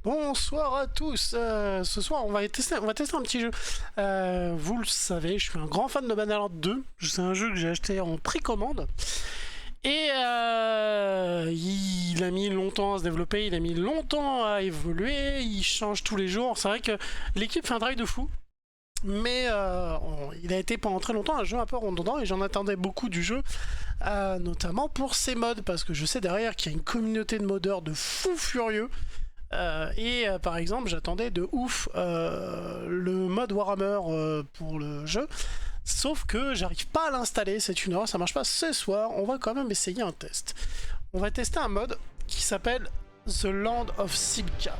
Bonsoir à tous. Ce soir, on va tester un petit jeu. Vous le savez, je suis un grand fan de Bannerlord 2. C'est un jeu que j'ai acheté en précommande. Et il a mis longtemps à se développer, il a mis longtemps à évoluer, il change tous les jours. C'est vrai que l'équipe fait un travail de fou. Mais il a été pendant très longtemps un jeu un peu redondant et j'en attendais beaucoup du jeu, notamment pour ses mods, parce que je sais derrière qu'il y a une communauté de modeurs de fous furieux. Par exemple, j'attendais de ouf le mode Warhammer pour le jeu, sauf que j'arrive pas à l'installer, c'est une horreur, ça marche pas. Ce soir, on va quand même essayer un test. On va tester un mode qui s'appelle The Land of Silka.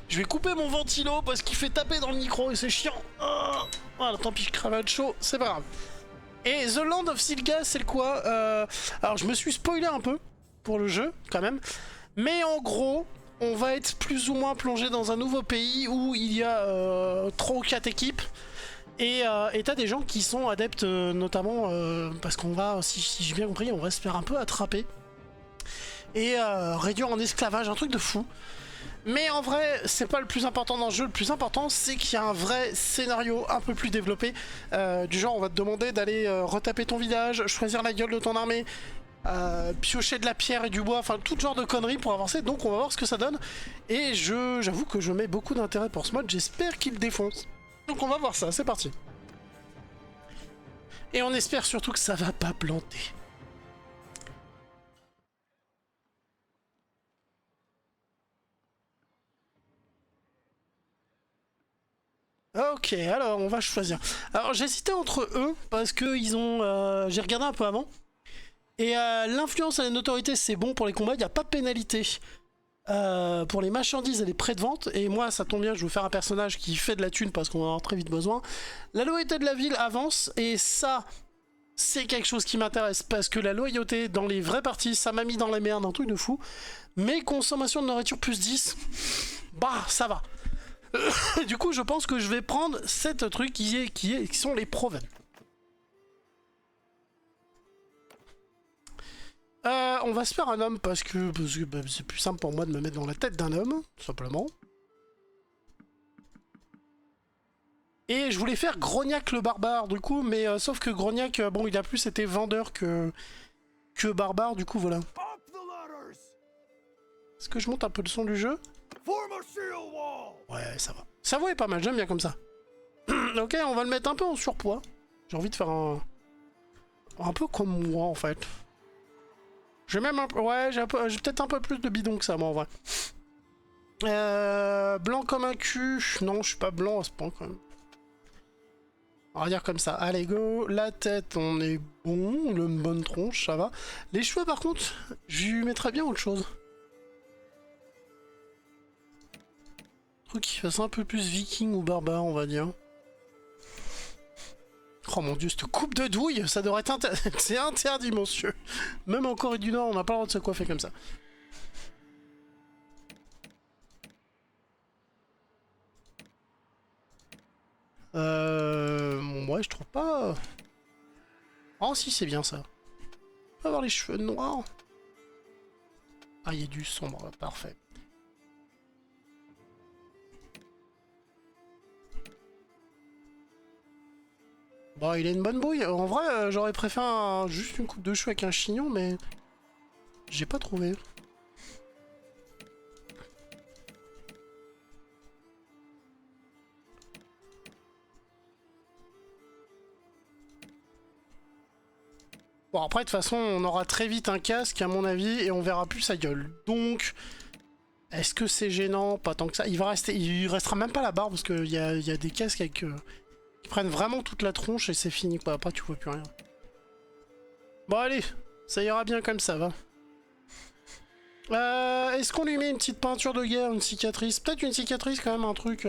Je vais couper mon ventilo parce qu'il fait taper dans le micro et c'est chiant. Oh voilà, tant pis, je crevade chaud, c'est pas grave. Et The Land of Silka, c'est le quoi alors, je me suis spoilé un peu pour le jeu, quand même. Mais en gros, on va être plus ou moins plongé dans un nouveau pays où il y a 3 ou 4 équipes. Et t'as des gens qui sont adeptes, notamment parce qu'on va, si j'ai bien compris, on va se faire un peu attraper. Et réduire en esclavage, un truc de fou. Mais en vrai, c'est pas le plus important dans le jeu. Le plus important, c'est qu'il y a un vrai scénario un peu plus développé. Du genre, on va te demander d'aller retaper ton village, choisir la gueule de ton armée, piocher de la pierre et du bois, enfin tout genre de conneries pour avancer. Donc on va voir ce que ça donne. Et j'avoue que je mets beaucoup d'intérêt pour ce mode. J'espère qu'il défonce. Donc on va voir ça, c'est parti. Et on espère surtout que ça va pas planter. Ok, alors on va choisir. Alors j'hésitais entre eux parce que ils ont. J'ai regardé un peu avant. Et l'influence et la notoriété, c'est bon pour les combats, il n'y a pas de pénalité. Pour les marchandises et les prêts de vente, et moi ça tombe bien, je veux faire un personnage qui fait de la thune parce qu'on va en avoir très vite besoin. La loyauté de la ville avance, et ça, c'est quelque chose qui m'intéresse parce que la loyauté dans les vraies parties, ça m'a mis dans la merde, un truc de fou. Mais consommation de nourriture plus 10, bah ça va. Du coup, je pense que je vais prendre cette truc qui sont les provinces. On va se faire un homme parce que bah, c'est plus simple pour moi de me mettre dans la tête d'un homme, tout simplement. Et je voulais faire Grognac le barbare, du coup, mais sauf que Grognac, bon, il a plus été vendeur que barbare, du coup, voilà. Est-ce que je monte un peu le son du jeu? Ouais, ça va. Sa voix est pas mal, j'aime bien comme ça. Ok, on va le mettre un peu en surpoids. J'ai envie de faire un peu comme moi, en fait. J'ai même un peu... Ouais, j'ai peut-être un peu plus de bidon que ça, moi, en vrai. Blanc comme un cul. Non, je suis pas blanc à ce point, quand même. On va dire comme ça. Allez, go. La tête, on est bon. Une bonne tronche, ça va. Les cheveux, par contre, je lui mettrais bien autre chose. Truc qui fasse un peu plus viking ou barbare, on va dire. Oh mon dieu, cette coupe de douille, ça devrait être c'est interdit, monsieur. Même en Corée du Nord, on n'a pas le droit de se coiffer comme ça. Ouais, je trouve pas... Oh si, c'est bien ça. On peut avoir les cheveux noirs. Ah, il y a du sombre, parfait. Bon, il a une bonne bouille. En vrai, j'aurais préféré juste une coupe de cheveux avec un chignon, mais... J'ai pas trouvé. Bon, après, de toute façon, on aura très vite un casque, à mon avis, et on verra plus sa gueule. Donc, est-ce que c'est gênant? Pas tant que ça. Il restera même pas la barbe, parce qu'il y a des casques avec... qui prennent vraiment toute la tronche, et c'est fini, quoi. Après, tu vois plus rien. Bon, allez, ça ira bien comme ça, va. Est-ce qu'on lui met une petite peinture de guerre, une cicatrice? Peut-être une cicatrice, quand même, un truc...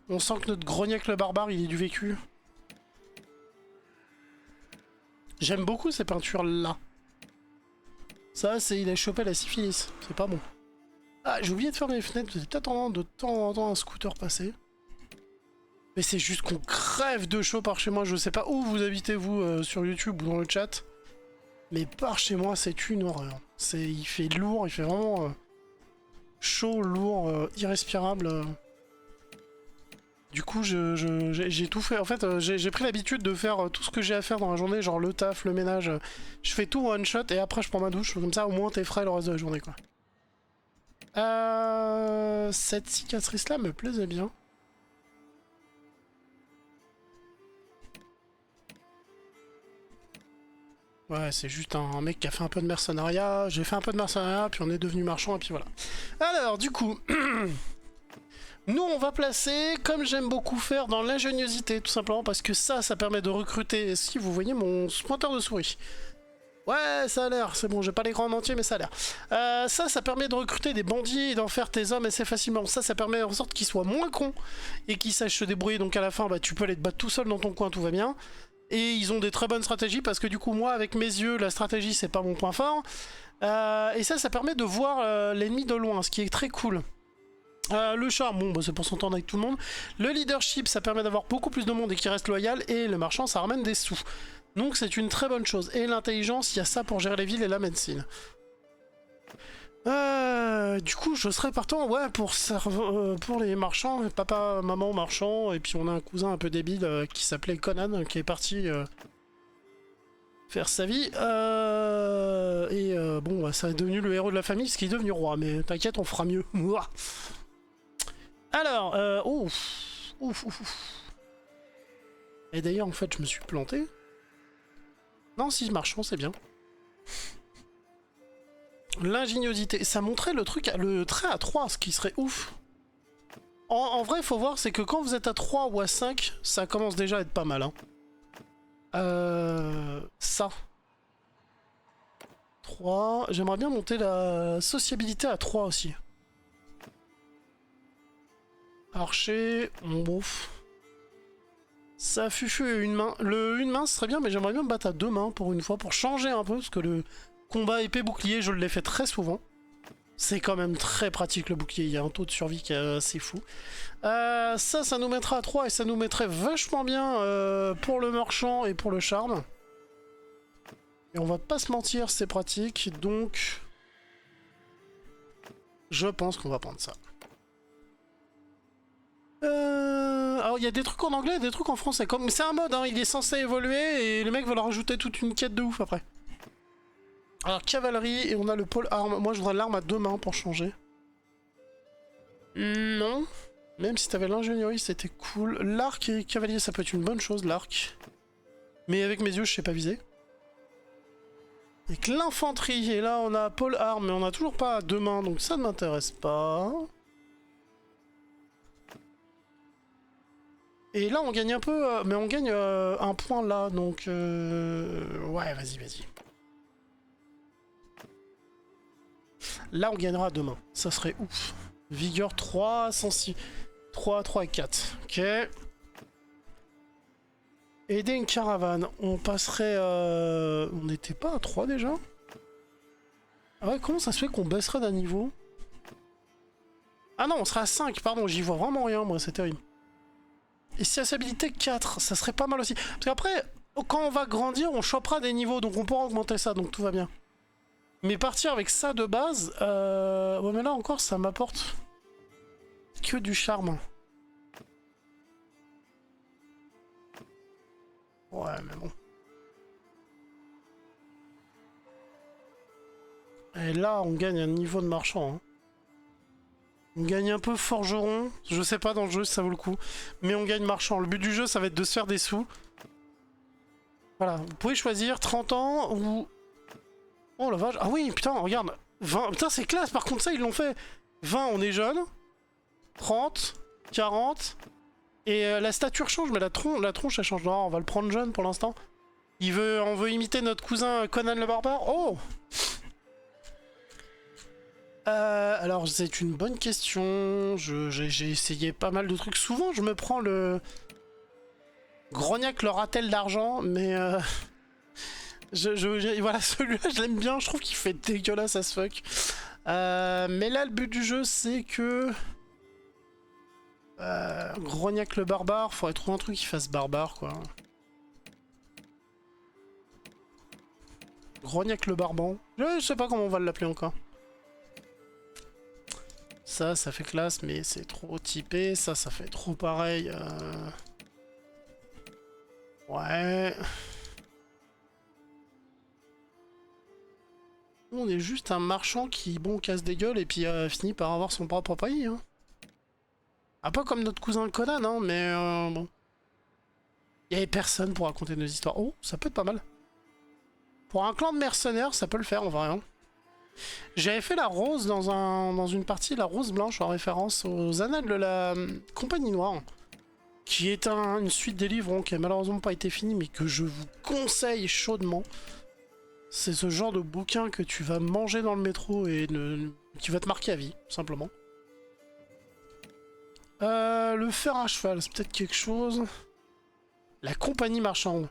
On sent que notre Grognac le barbare, il est du vécu. J'aime beaucoup ces peintures-là. Ça, c'est il a chopé la syphilis. C'est pas bon. Ah, j'ai oublié de fermer les fenêtres. Vous avez peut-être de temps en temps un scooter passer. Mais c'est juste qu'on crève de chaud par chez moi. Je sais pas où vous habitez, vous, sur YouTube ou dans le chat. Mais par chez moi, c'est une horreur. Il fait lourd, il fait vraiment chaud, lourd, irrespirable. Du coup, j'ai tout fait. En fait, j'ai pris l'habitude de faire tout ce que j'ai à faire dans la journée, genre le taf, le ménage. Je fais tout one shot et après je prends ma douche. Comme ça, au moins t'es frais le reste de la journée, quoi. Cette cicatrice-là me plaisait bien. Ouais, c'est juste un mec qui a fait un peu de mercenariat. J'ai fait un peu de mercenariat, puis on est devenu marchand, et puis voilà. Alors, du coup... Nous, on va placer, comme j'aime beaucoup faire, dans l'ingéniosité, tout simplement, parce que ça permet de recruter... Si vous voyez mon pointeur de souris. Ouais, ça a l'air, c'est bon, j'ai pas l'écran en entier, mais ça a l'air. Ça permet de recruter des bandits et d'en faire tes hommes assez facilement. Ça permet en sorte qu'ils soient moins cons et qu'ils sachent se débrouiller. Donc à la fin, bah, tu peux aller te battre tout seul dans ton coin, tout va bien. Et ils ont des très bonnes stratégies, parce que du coup, moi, avec mes yeux, la stratégie, c'est pas mon point fort. Et ça permet de voir l'ennemi de loin, ce qui est très cool. Le charme, bon, bah, c'est pour s'entendre avec tout le monde. Le leadership, ça permet d'avoir beaucoup plus de monde et qui reste loyal. Et le marchand, ça ramène des sous. Donc c'est une très bonne chose. Et l'intelligence, il y a ça pour gérer les villes et la médecine. Du coup, je serais partant, ouais, pour les marchands. Papa, maman, marchand. Et puis on a un cousin un peu débile qui s'appelait Conan, qui est parti faire sa vie. Bon, bah, ça est devenu le héros de la famille, ce qui est devenu roi. Mais t'inquiète, on fera mieux. Alors, ouf. Et d'ailleurs, en fait, je me suis planté. Non, si, marchand, c'est bien. L'ingéniosité. Ça montrait le trait à 3, ce qui serait ouf. En vrai, il faut voir, c'est que quand vous êtes à 3 ou à 5, ça commence déjà à être pas mal. Hein. Ça. 3. J'aimerais bien monter la sociabilité à 3 aussi. Archer, on bouffe. Ça fufu et une main. Le une main, ce serait bien, mais j'aimerais bien me battre à 2 mains pour une fois, pour changer un peu, parce que le combat épée-bouclier, je l'ai fait très souvent. C'est quand même très pratique le bouclier, il y a un taux de survie qui est assez fou. Ça nous mettra à 3 et ça nous mettrait vachement bien pour le marchand et pour le charme. Et on va pas se mentir, c'est pratique, donc... Je pense qu'on va prendre ça. Alors il y a des trucs en anglais et des trucs en français. Mais c'est un mode, hein, il est censé évoluer et le mec va leur rajouter toute une quête de ouf après. Alors cavalerie et on a le pôle arme. Moi je voudrais l'arme à 2 mains pour changer. Non. Même si t'avais l'ingénierie c'était cool. L'arc et cavalier ça peut être une bonne chose, l'arc. Mais avec mes yeux je sais pas viser. Avec l'infanterie, et là on a pôle arme mais on a toujours pas à 2 mains donc ça ne m'intéresse pas. Et là on gagne un peu, mais on gagne un point là, donc ouais, vas-y. Là on gagnera demain, ça serait ouf. Vigueur 3, 106, 3 et 4, ok. Aider une caravane, on passerait... On n'était pas à 3 déjà? Ah ouais, comment ça se fait qu'on baisserait d'un niveau? Ah non, on serait à 5, pardon, j'y vois vraiment rien moi, c'est terrible. Et si habilité 4, ça serait pas mal aussi. Parce qu'après, quand on va grandir, on chopera des niveaux, donc on pourra augmenter ça, donc tout va bien. Mais partir avec ça de base, ouais mais là encore ça m'apporte que du charme. Ouais mais bon. Et là on gagne un niveau de marchand. Hein. On gagne un peu forgeron, je sais pas dans le jeu si ça vaut le coup, mais on gagne marchand. Le but du jeu ça va être de se faire des sous. Voilà, vous pouvez choisir 30 ans ou... Oh la vache, ah oui putain regarde, 20, putain c'est classe par contre ça ils l'ont fait. 20 on est jeune, 30, 40, et la stature change mais la tronche elle change. Non on va le prendre jeune pour l'instant. On veut imiter notre cousin Conan le barbare. Oh alors c'est une bonne question, j'ai essayé pas mal de trucs. Souvent je me prends le... Grognac le ratel d'argent, mais voilà, celui-là je l'aime bien, je trouve qu'il fait dégueulasse as fuck. Mais là le but du jeu c'est que... Grognac le barbare, faudrait trouver un truc qui fasse barbare quoi. Grognac le barban, je sais pas comment on va l'appeler encore. Ça fait classe, mais c'est trop typé. Ça fait trop pareil. Ouais. On est juste un marchand qui, bon, casse des gueules et puis finit par avoir son propre pays. Hein. Un peu comme notre cousin Conan, hein, mais bon. Il y avait personne pour raconter nos histoires. Oh, ça peut être pas mal. Pour un clan de mercenaires, ça peut le faire en vrai. Hein. J'avais fait la rose dans une partie, la rose blanche, en référence aux annales de la Compagnie Noire. Qui est une suite des livres qui a malheureusement pas été finie, mais que je vous conseille chaudement. C'est ce genre de bouquin que tu vas manger dans le métro et qui va te marquer à vie, simplement. Le fer à cheval, c'est peut-être quelque chose. La compagnie marchande.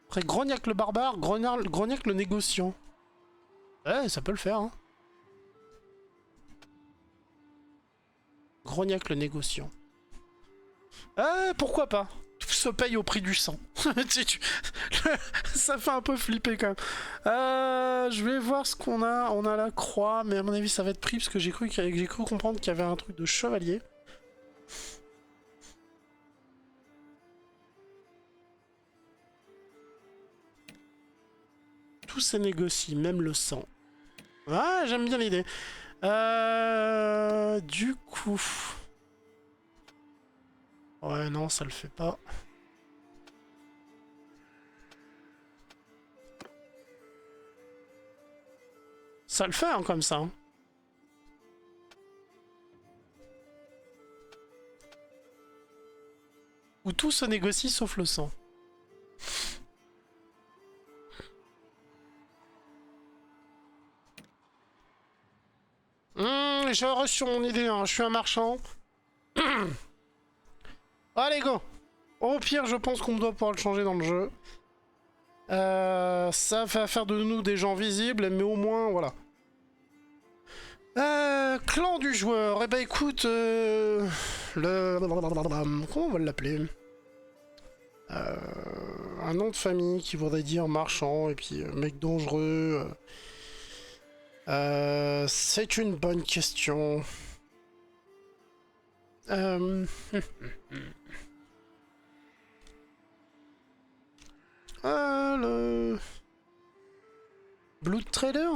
Après Grognac le barbare, Grognac le négociant. Ouais, ça peut le faire. Hein. Grognac le négociant. Pourquoi pas? Tout se paye au prix du sang. Ça fait un peu flipper quand même. Je vais voir ce qu'on a. On a la croix, mais à mon avis ça va être pris parce que j'ai cru comprendre qu'il y avait un truc de chevalier. Tout se négocie, même le sang. Ah, j'aime bien l'idée. Du coup... Ouais, non, ça le fait pas. Ça le fait, hein, comme ça. Hein. Où tout se négocie sauf le sang. J'ai reçu mon idée, hein. Je suis un marchand. Allez, go! Au pire, je pense qu'on doit pouvoir le changer dans le jeu. Ça va faire de nous des gens visibles, mais au moins, voilà. Clan du joueur. Eh ben écoute, comment on va l'appeler? Un nom de famille qui voudrait dire marchand, et puis mec dangereux. C'est une bonne question. Le... Blood Trader.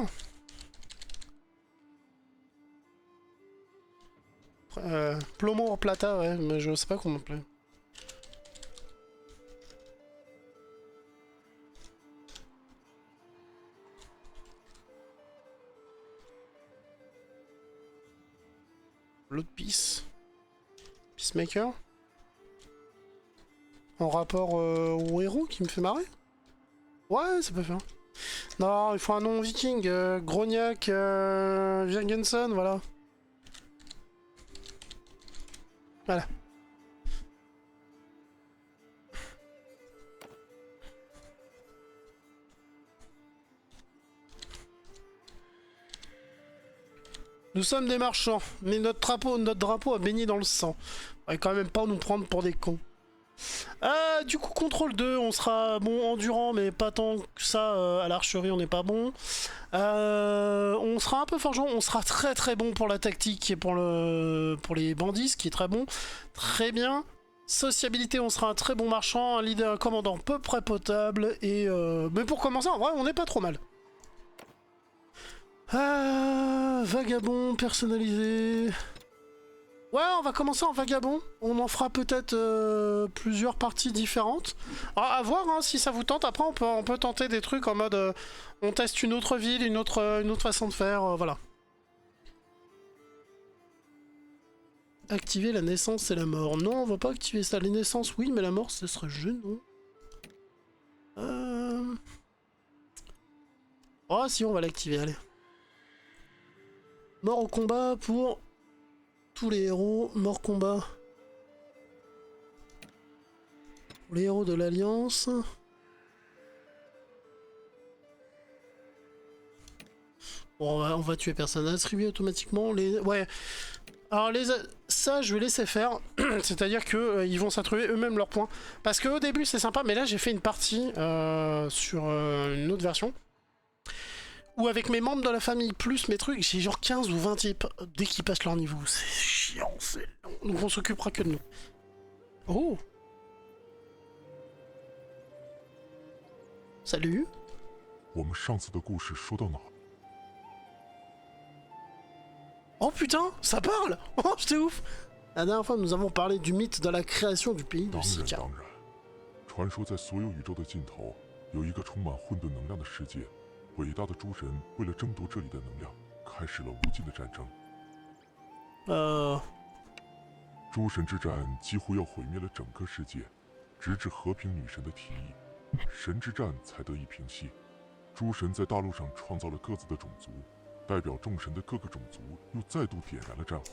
Plomo or Plata, ouais, mais je sais pas comment appeler. Blood Peace. Peacemaker. En rapport au héros qui me fait marrer. Ouais, ça peut faire. Non, il faut un nom viking. Grognac, Virgensen, voilà. Voilà. Nous sommes des marchands, mais notre drapeau a baigné dans le sang. On va quand même pas nous prendre pour des cons. Du coup, contrôle 2, on sera bon endurant, mais pas tant que ça. À l'archerie, on n'est pas bon. On sera un peu forgeron, on sera très très bon pour la tactique et pour les bandits, ce qui est très bon. Très bien. Sociabilité, on sera un très bon marchand, un leader, un commandant peu près potable. Et mais pour commencer, en vrai, on n'est pas trop mal. Vagabond personnalisé. Ouais, on va commencer en vagabond. On en fera peut-être plusieurs parties différentes. À voir hein, si ça vous tente. Après, on peut tenter des trucs en mode on teste une autre ville, une autre façon de faire. Voilà. Activer la naissance et la mort. Non, on va pas activer ça. Les naissances, oui, mais la mort, ce serait non. Oh, si, on va l'activer, allez. Mort au combat pour tous les héros. Mort combat. Pour les héros de l'Alliance. Bon, on va tuer personne. Attribuer automatiquement les... Ouais. Alors ça, je vais laisser faire. C'est-à-dire que ils vont s'attribuer eux-mêmes leurs points. Parce qu'au début, c'est sympa. Mais là, j'ai fait une partie sur une autre version. ou avec mes membres de la famille, plus mes trucs, j'ai genre 15 ou 20 types dès qu'ils passent leur niveau. C'est chiant, c'est long. Donc on s'occupera que de nous. Oh. Salut. 我们上次的故事说到哪儿？ Oh putain, ça parle. Oh, j'étais ouf. La dernière fois, nous avons parlé du mythe de la création du pays de 当然 Sika. 当然，传说在所有宇宙的尽头，有一个充满混沌能量的世界。伟大的诸神为了争夺这里的能量，开始了无尽的战争。诸神之战几乎要毁灭了整个世界，直至和平女神的提议，神之战才得以平息。诸神在大陆上创造了各自的种族，代表众神的各个种族又再度点燃了战火。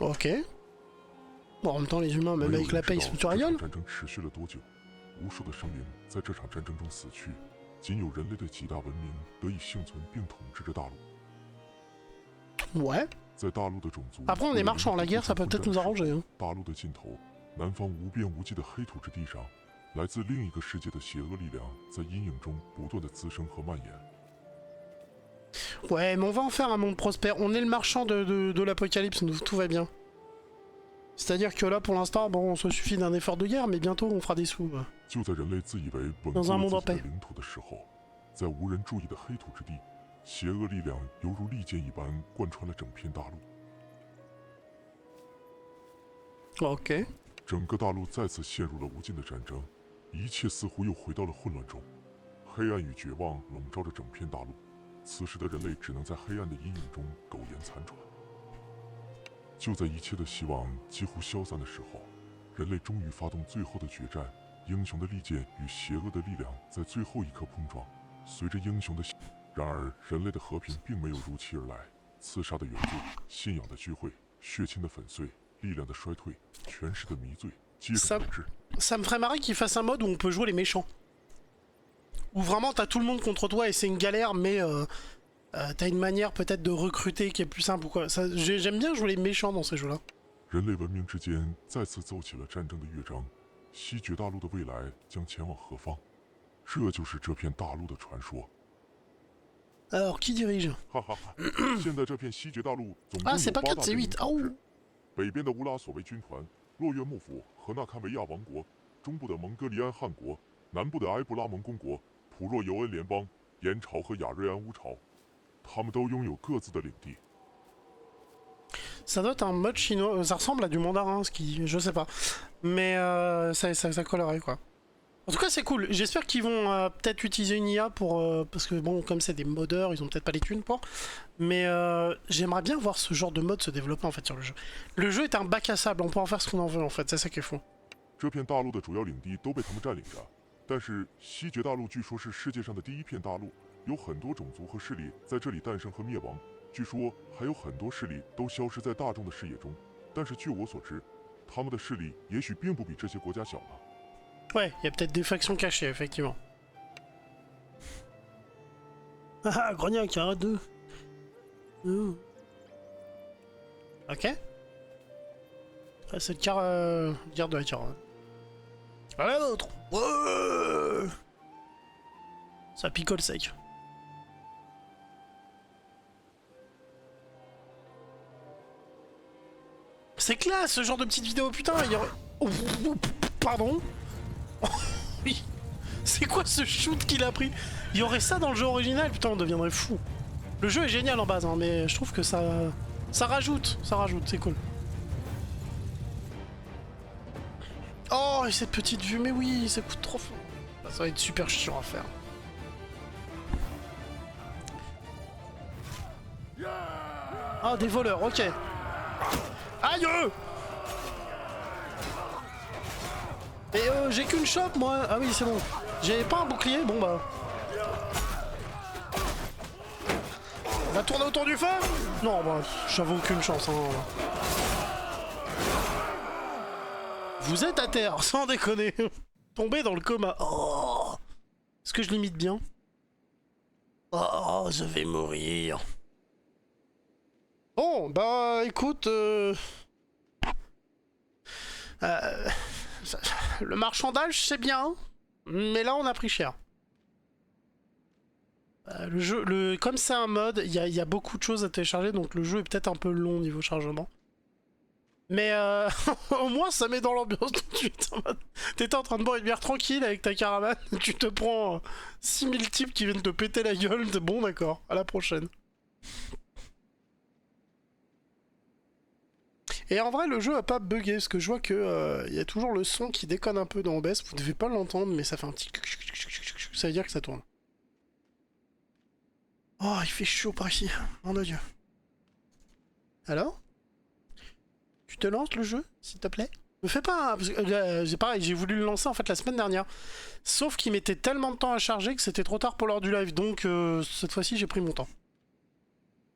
Ok. Bon, en même temps, les humains, même 没有 avec 人 la 知 paix, 道 ils se 这 foutent 场 gueule. 战争持续了多久，无数的生灵在这场战争中死去，仅有人类的几大文明得以幸存并统治着大陆。 Ouais. 在大陆的种族， Après, on est marchand. La guerre, ça peut peut-être nous arranger. Hein. 大陆的尽头，南方无边无际的黑土之地上，来自另一个世界的邪恶力量在阴影中不断的滋生和蔓延。 Ouais, mais on va en faire un monde prospère. On est le marchand de l'apocalypse, nous, tout va bien. C'est-à-dire que là, pour l'instant, bon, on se suffit d'un effort de guerre, mais bientôt, on fera des sous. 就在人类自以为稳固 Dans un monde 了 en 自己的 paix. 领土的时候，在无人注意的黑土之地，邪恶力量犹如利剑一般贯穿了整片大陆。 Ok. 整个大陆再次陷入了无尽的战争，一切似乎又回到了混乱中，黑暗与绝望笼罩着整片大陆。此时的人类只能在黑暗的阴影中苟延残喘。就在一切的希望几乎消散的时候，人类终于发动最后的决战。英雄的利剑与邪恶的力量在最后一刻碰撞，随着英雄的，然而人类的和平并没有如期而来。刺杀的原罪，信仰的聚会，血亲的粉碎。 力量的衰退，权势的迷醉，接踵而至。Ça me ferait marrer qu'ils fassent un mode où on peut jouer les méchants. Où vraiment t'as tout le monde contre toi et c'est une galère, mais t'as une manière peut-être de recruter qui est plus simple ou quoi. J'aime bien jouer les méchants dans ces jeux-là. 人类文明之间再次奏起了战争的乐章，西绝大陆的未来将前往何方？这就是这片大陆的传说。 Alors, qui dirige 哈哈哈！现在这片西绝大陆总共 Ah, 有 c'est pas 8 4, 大 c'est 阵营 8. 统治 Oh. 北边的乌拉索维军团、洛约幕府和纳堪维亚王国，中部的蒙哥利安汗国，南部的埃布拉蒙公国、普若尤恩联邦、延朝和亚瑞安乌朝，他们都拥有各自的领地。 Ça doit être un mode chinois, ça ressemble à du mandarin, ce qui, je sais pas. Mais ça collerait quoi. En tout cas c'est cool, j'espère qu'ils vont peut-être utiliser une IA pour... parce que bon, comme c'est des modeurs, ils ont peut-être pas les thunes pour. Mais j'aimerais bien voir ce genre de mode se développer en fait sur le jeu. Le jeu est un bac à sable, on peut en faire ce qu'on en veut en fait, c'est ça qui est fou. 这片大陆的主要领地都被他们占领着，但是西绝大陆据说是世界上的第一片大陆，有很多种族和势力在这里诞生和灭亡。据说还有很多势力都消失在大众的视野中，但是据我所知，他们的势力也许并不比这些国家小呢。 Ouais, il y a peut-être des factions cachées, effectivement. Ah, Grognac, arrête de... Ok. Ah, c'est le quart de la caravane. Allez, l'autre. Ouais. Ça picole sec. C'est classe, ce genre de petite vidéo, putain, il y aurait... Oh, pardon. Oui. C'est quoi ce shoot qu'il a pris? Il y aurait ça dans le jeu original, putain on deviendrait fou. Le jeu est génial en base, hein, mais je trouve que ça rajoute, c'est cool. Oh, et cette petite vue, mais oui, ça coûte trop fou. Ça va être super chiant à faire. Ah, des voleurs, ok. Aïe! Et j'ai qu'une chope moi. Ah oui c'est bon. J'avais pas un bouclier, bon bah. On va tourner autour du feu? Non bah j'avais aucune chance hein. Vous êtes à terre, sans déconner. Tombé dans le coma. Oh. Est-ce que je l'imite bien? Oh je vais mourir. Bon bah écoute le marchandage c'est bien, mais là on a pris cher. Le jeu, comme c'est un mode, il y a beaucoup de choses à télécharger, donc le jeu est peut-être un peu long niveau chargement. Mais au moins ça met dans l'ambiance tout de suite. T'étais en train de boire une bière tranquille avec ta caravane, tu te prends 6000 types qui viennent te péter la gueule, t'es bon d'accord, à la prochaine. Et en vrai le jeu a pas bugué, parce que je vois que y a toujours le son qui déconne un peu dans OBS, vous devez pas l'entendre mais ça fait un petit... Ça veut dire que ça tourne. Oh il fait chaud par ici, mon dieu. Alors ? Tu te lances le jeu, s'il te plaît? Me fais pas... C'est pareil, j'ai voulu le lancer en fait la semaine dernière. Sauf qu'il mettait tellement de temps à charger que c'était trop tard pour l'heure du live. Donc cette fois-ci, j'ai pris mon temps.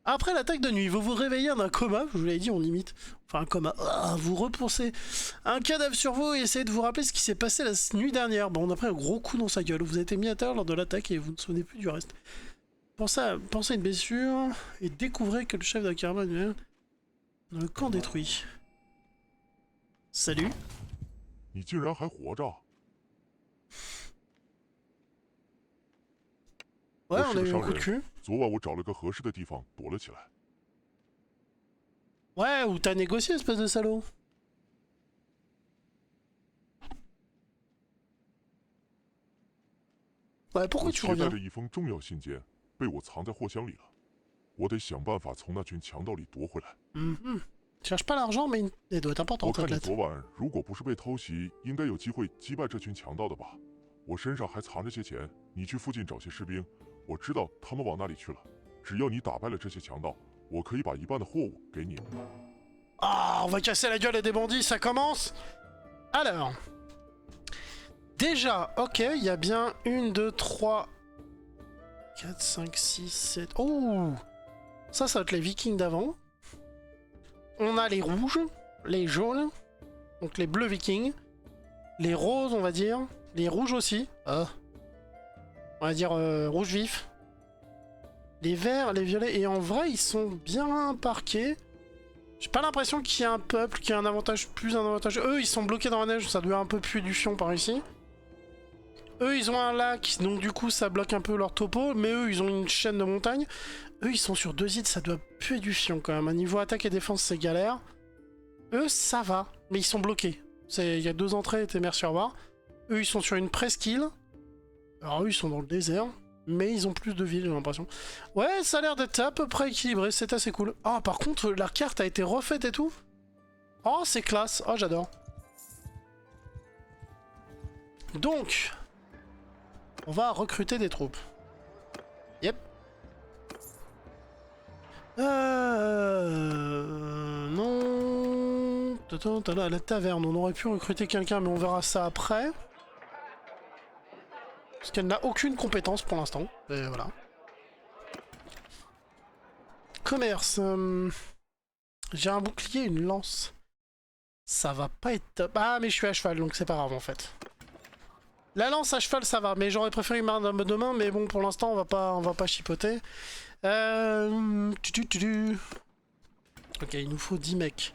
Après l'attaque de nuit, vous vous réveillez d'un coma. Je vous l'avais dit, on limite. Enfin, un coma. Vous repoussez un cadavre sur vous et essayez de vous rappeler ce qui s'est passé la nuit dernière. Bon, on a pris un gros coup dans sa gueule. Vous avez été mis à terre lors de l'attaque et vous ne souvenez plus du reste. Pensez à une blessure et découvrez que le chef de la caravane est dans le camp détruit. Salut. 你竟然还活着！ Ouais, on a eu un coup de cul. 昨晚我找了个合适的地方躲了起来。 Ouais, ou t'as négocié, espèce de salaud. Ouais, pourquoi tu reviens? 携带着一封重要信件，被我藏在货箱里了。我得想办法从那群强盗里夺回来。Cherche pas l'argent, mais elle doit être 我 importante 看 cette 你 lettre. 昨晚如果不是被偷袭，应该有机会击败这群强盗的吧？我身上还藏着些钱，你去附近找些士兵，我知道他们往那里去了。只要你打败了这些强盗，我可以把一半的货物给你。 Ah, on va casser la gueule à des bandits, ça commence. Alors. Déjà, ok, il y a bien 1, 2, 3, 4, 5, 6, 7... Oh! Ça va être les vikings d'avant. On a les rouges, les jaunes, donc les bleus vikings, les roses, on va dire, les rouges aussi. On va dire rouge vif. Les verts, les violets, et en vrai, ils sont bien parqués. J'ai pas l'impression qu'il y ait un peuple qui a un avantage plus un avantage. Eux, ils sont bloqués dans la neige, ça doit un peu puer du fion par ici. Eux, ils ont un lac, donc du coup, ça bloque un peu leur topo. Mais eux, ils ont une chaîne de montagne. Eux, ils sont sur 2 îles, ça doit puer du fion quand même. À niveau attaque et défense, c'est galère. Eux, ça va, mais ils sont bloqués. Il y a 2 entrées, et merci, au revoir. Eux, ils sont sur une presqu'île. Alors eux, ils sont dans le désert. Mais ils ont plus de villes, j'ai l'impression. Ouais, ça a l'air d'être à peu près équilibré, c'est assez cool. Ah, par contre, la carte a été refaite et tout. Oh, c'est classe. Oh, j'adore. Donc, on va recruter des troupes. Yep. Non. La taverne, on aurait pu recruter quelqu'un, mais on verra ça après. Parce qu'elle n'a aucune compétence pour l'instant. Et voilà. Commerce. J'ai un bouclier et une lance. Ça va pas être top. Ah, mais je suis à cheval, donc c'est pas grave en fait. La lance à cheval, ça va. Mais j'aurais préféré une arme de main. Mais bon, pour l'instant, on va pas chipoter. Ok, il nous faut 10 mecs.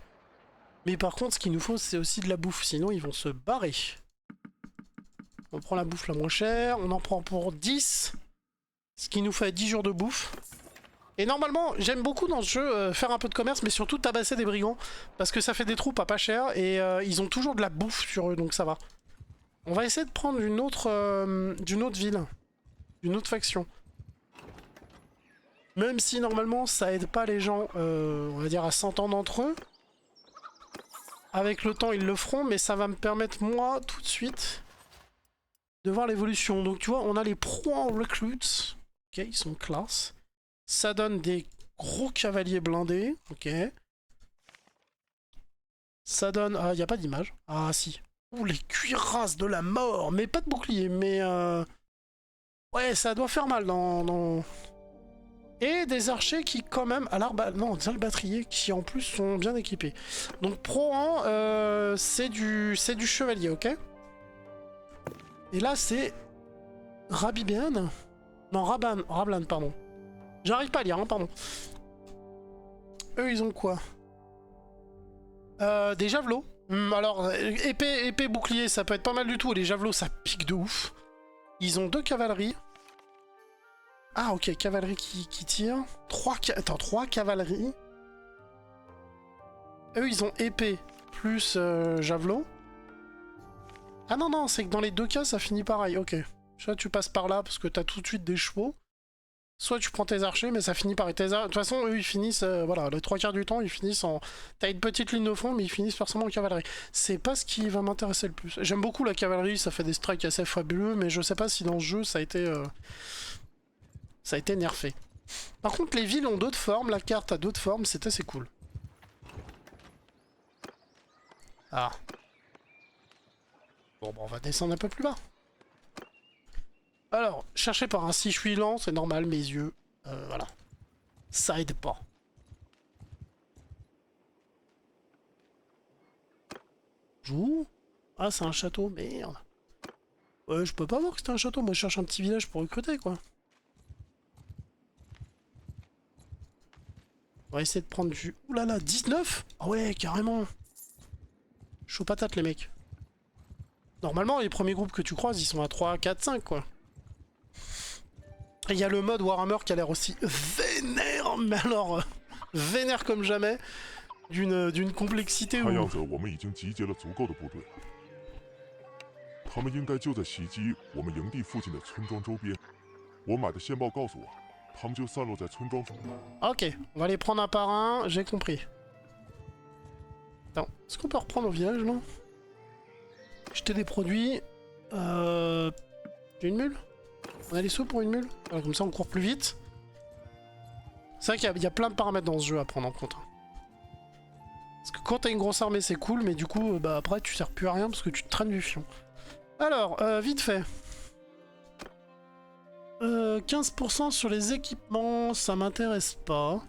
Mais par contre, ce qu'il nous faut, c'est aussi de la bouffe. Sinon, ils vont se barrer. On prend la bouffe la moins chère, on en prend pour 10, ce qui nous fait 10 jours de bouffe. Et normalement, j'aime beaucoup dans ce jeu faire un peu de commerce, mais surtout tabasser des brigands, parce que ça fait des troupes à pas cher, et ils ont toujours de la bouffe sur eux, donc ça va. On va essayer de prendre une autre ville, une autre faction. Même si normalement ça aide pas les gens, on va dire à s'entendre entre eux. Avec le temps ils le feront, mais ça va me permettre moi tout de suite de voir l'évolution. Donc tu vois, on a les pro en recruits. Ok, ils sont classe. Ça donne des gros cavaliers blindés. Ok. Ça donne... Ah, il n'y a pas d'image. Ah, si. Ouh, les cuirasses de la mort. Mais pas de bouclier, mais... Ouais, ça doit faire mal dans... Et des archers qui, quand même, à non, des albatriers qui, en plus, sont bien équipés. Donc, pro 1, c'est du chevalier, ok? Et là, c'est... Rabiban? Non, Rablan, pardon. J'arrive pas à lire, hein, pardon. Eux, ils ont quoi? Des javelots. Alors, épée, bouclier, ça peut être pas mal du tout. Et les javelots, ça pique de ouf. Ils ont 2 cavaleries. Ah ok, cavalerie qui tire. 3 cavaleries. Eux ils ont épée plus javelot. Ah non non, c'est que dans les deux cas ça finit pareil, ok. Soit tu passes par là parce que t'as tout de suite des chevaux. Soit tu prends tes archers, mais ça finit par être tes archers. De toute façon, eux, ils finissent, voilà, les 3 quarts du temps, ils finissent en... T'as une petite ligne de fond, mais ils finissent forcément en cavalerie. C'est pas ce qui va m'intéresser le plus. J'aime beaucoup la cavalerie, ça fait des strikes assez fabuleux, mais je sais pas si dans ce jeu, ça a été nerfé. Par contre, les villes ont d'autres formes, la carte a d'autres formes, c'est assez cool. Ah. Bon, bah, on va descendre un peu plus bas. Alors, chercher par un si je suis lent, c'est normal, mes yeux. Voilà. Ça aide pas. Joue. Ah, c'est un château, merde. Ouais, je peux pas voir que c'était un château, moi je cherche un petit village pour recruter, quoi. On va essayer de prendre du... Ouh là là, 19 ? Ah ouais, carrément. Chaud patate, les mecs. Normalement, les premiers groupes que tu croises, ils sont à 3, 4, 5, quoi. Il y a le mode Warhammer qui a l'air aussi vénère, mais alors vénère comme jamais, d'une complexité où... 看样子我们已经集结了足够的部队了，他们应该就在袭击我们营地附近的村庄周边。我买的线报告诉我，他们就散落在村庄附近。Ok, on va les prendre un par un, j'ai compris. Attends, est-ce qu'on peut reprendre au village, là? Jeter des produits... J'ai une mule? On a les sous pour une mule? Voilà, comme ça on court plus vite. C'est vrai qu'il y a plein de paramètres dans ce jeu à prendre en compte. Parce que quand t'as une grosse armée c'est cool, mais du coup bah après tu sers plus à rien parce que tu te traînes du fion. Alors, vite fait. 15% sur les équipements, ça m'intéresse pas.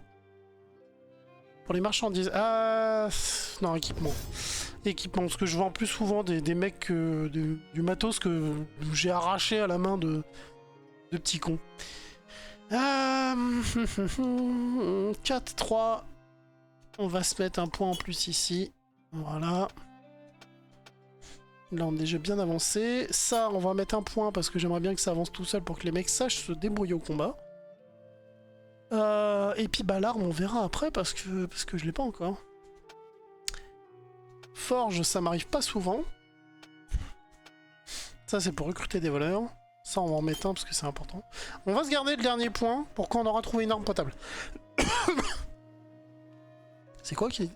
Pour les marchandises... Ah... Non, équipement. Équipement, parce que je vends plus souvent des mecs du matos que j'ai arraché à la main de petits cons. 4-3. On va se mettre un point en plus ici. Voilà. Là, on est déjà bien avancé. Ça, on va mettre un point parce que j'aimerais bien que ça avance tout seul pour que les mecs sachent se débrouiller au combat. Et puis, bah, l'arme, on verra après parce que je l'ai pas encore. Forge, ça m'arrive pas souvent. Ça, c'est pour recruter des voleurs. Ça, on va en mettre un parce que c'est important. On va se garder le dernier point pour quand on aura trouvé une arme potable. C'est quoi qui...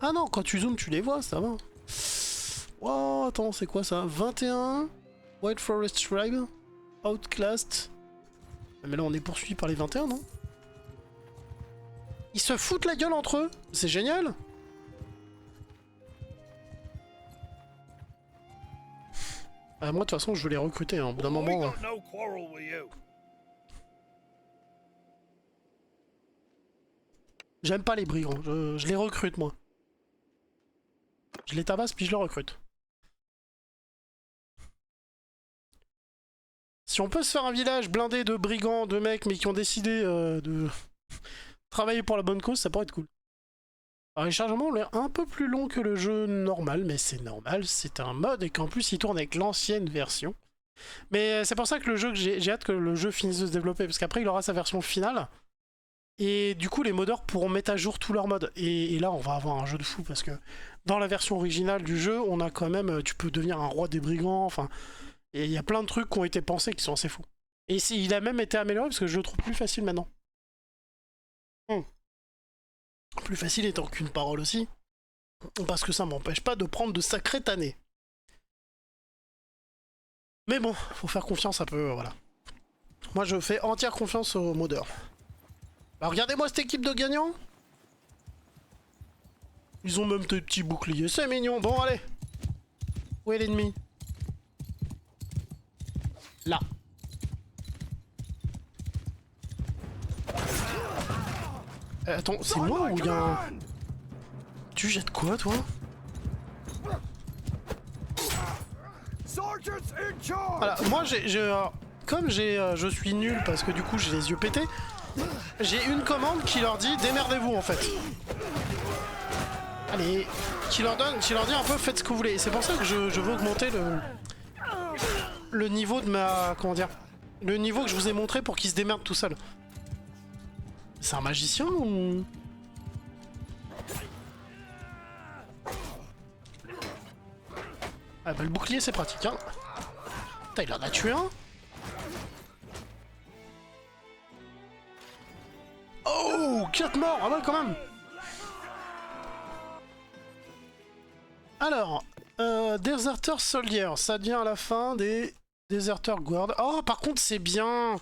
Ah non, quand tu zoomes, tu les vois, ça va. Oh, attends, c'est quoi ça? 21 White Forest Tribe Outclassed. Mais là, on est poursuivi par les 21, non? Ils se foutent la gueule entre eux. C'est génial. Moi, de toute façon, je veux les recruter, hein. Au bout d'un moment... J'aime pas les brigands, je les recrute, moi. Je les tabasse, puis je les recrute. Si on peut se faire un village blindé de brigands, de mecs, mais qui ont décidé de travailler pour la bonne cause, ça pourrait être cool. Alors, les chargements ont l'air un peu plus longs que le jeu normal, mais c'est normal, c'est un mode, et qu'en plus, il tourne avec l'ancienne version. Mais c'est pour ça que le jeu, j'ai hâte que le jeu finisse de se développer, parce qu'après, il aura sa version finale. Et du coup, les modeurs pourront mettre à jour tous leurs modes. Et là, on va avoir un jeu de fou, parce que dans la version originale du jeu, on a quand même... Tu peux devenir un roi des brigands, enfin... Et il y a plein de trucs qui ont été pensés qui sont assez fous. Et il a même été amélioré, parce que je le trouve plus facile maintenant. Plus facile étant qu'une parole aussi. Parce que ça m'empêche pas de prendre de sacrées tannées. Mais bon, faut faire confiance un peu, voilà. Moi, je fais entière confiance aux modeurs. Bah, regardez-moi cette équipe de gagnants. Ils ont même des petits boucliers, c'est mignon. Bon, allez. Où est l'ennemi? Là. Attends, c'est moi ou il y a un... Tu jettes quoi, toi? Voilà, moi, comme je suis nul parce que du coup j'ai les yeux pétés, j'ai une commande qui leur dit démerdez-vous en fait. Allez, qui leur dit un peu faites ce que vous voulez. C'est pour ça que je veux augmenter le niveau de ma... comment dire, le niveau que je vous ai montré pour qu'il se démerde tout seul. C'est un magicien ou... Ah bah le bouclier c'est pratique hein. Putain il en a tué un. Oh 4 morts. Ah ouais quand même. Alors Deserter Soldier, ça devient à la fin des Deserter Guard. Oh par contre c'est bien.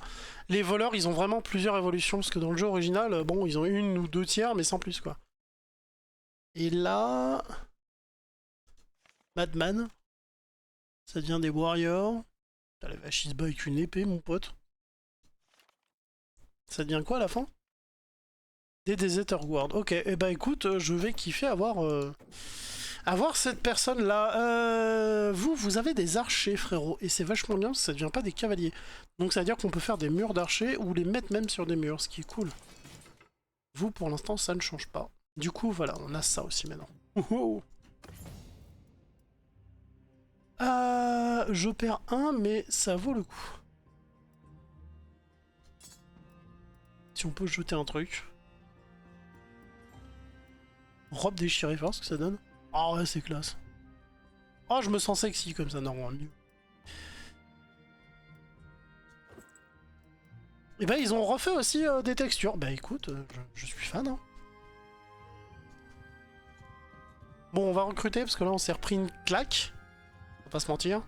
Les voleurs ils ont vraiment plusieurs évolutions parce que dans le jeu original, bon ils ont une ou deux tiers mais sans plus quoi. Et là... Madman. Ça devient des warriors. Putain, la vache, il se bat avec une épée, mon pote. Ça devient quoi à la fin? Des Deserter Guard. Ok, et bah écoute, je vais kiffer avoir cette personne-là. Vous avez des archers, frérot. Et c'est vachement bien parce que ça devient pas des cavaliers. Donc ça veut dire qu'on peut faire des murs d'archers ou les mettre même sur des murs, ce qui est cool. Vous, pour l'instant, ça ne change pas. Du coup, voilà, on a ça aussi maintenant. Oh. Je perds un, mais ça vaut le coup. Si on peut jeter un truc. Robe déchirée, voir ce que ça donne. Ah ouais, c'est classe. Oh, je me sens sexy comme ça, normalement. Et bah, ils ont refait aussi des textures. Bah écoute, je suis fan. Hein. Bon, on va recruter parce que là, on s'est repris une claque. On va pas se mentir.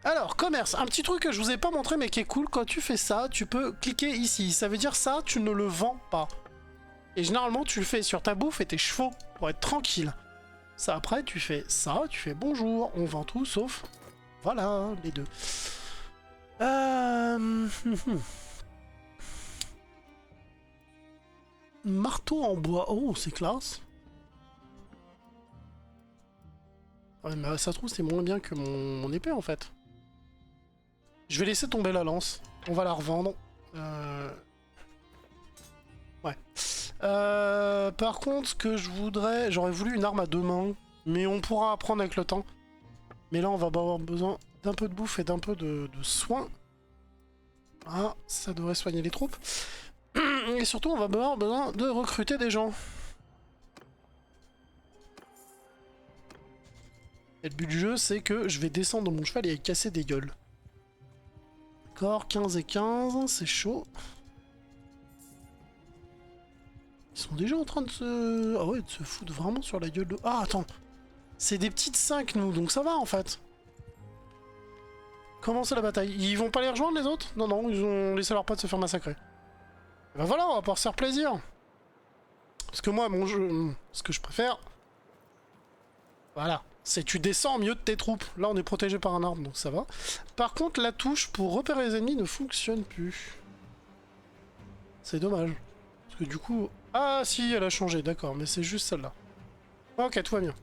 Alors, commerce, un petit truc que je vous ai pas montré mais qui est cool, quand tu fais ça, tu peux cliquer ici. Ça veut dire ça, tu ne le vends pas. Et généralement, tu le fais sur ta bouffe et tes chevaux, pour être tranquille. Ça, après, tu fais ça, tu fais bonjour, on vend tout, sauf... Voilà, les deux. Marteau en bois, oh, c'est classe. Ouais, mais ça se trouve, c'est moins bien que mon épée, en fait. Je vais laisser tomber la lance. On va la revendre. Ouais. Par contre, ce que je voudrais... J'aurais voulu une arme à deux mains. Mais on pourra apprendre avec le temps. Mais là, on va avoir besoin d'un peu de bouffe et d'un peu de soins. Ah, ça devrait soigner les troupes. Et surtout, on va avoir besoin de recruter des gens. Et le but du jeu, c'est que je vais descendre de mon cheval et casser des gueules. D'accord, 15 et 15, c'est chaud. Ils sont déjà en train de se... Ah ouais, de se foutre vraiment sur la gueule de... Ah, attends. C'est des petites 5, nous, donc ça va, en fait. Comment c'est la bataille? Ils vont pas les rejoindre, les autres? Non, non, ils ont laissé leurs potes se faire massacrer. Et ben voilà, on va pouvoir se faire plaisir. Parce que moi, mon jeu... Ce que je préfère... Voilà. C'est tu descends au milieu de tes troupes. Là, on est protégé par un arbre, donc ça va. Par contre, la touche pour repérer les ennemis ne fonctionne plus. C'est dommage. Parce que du coup... Ah si, elle a changé, d'accord, mais c'est juste celle-là. Ok, tout va bien.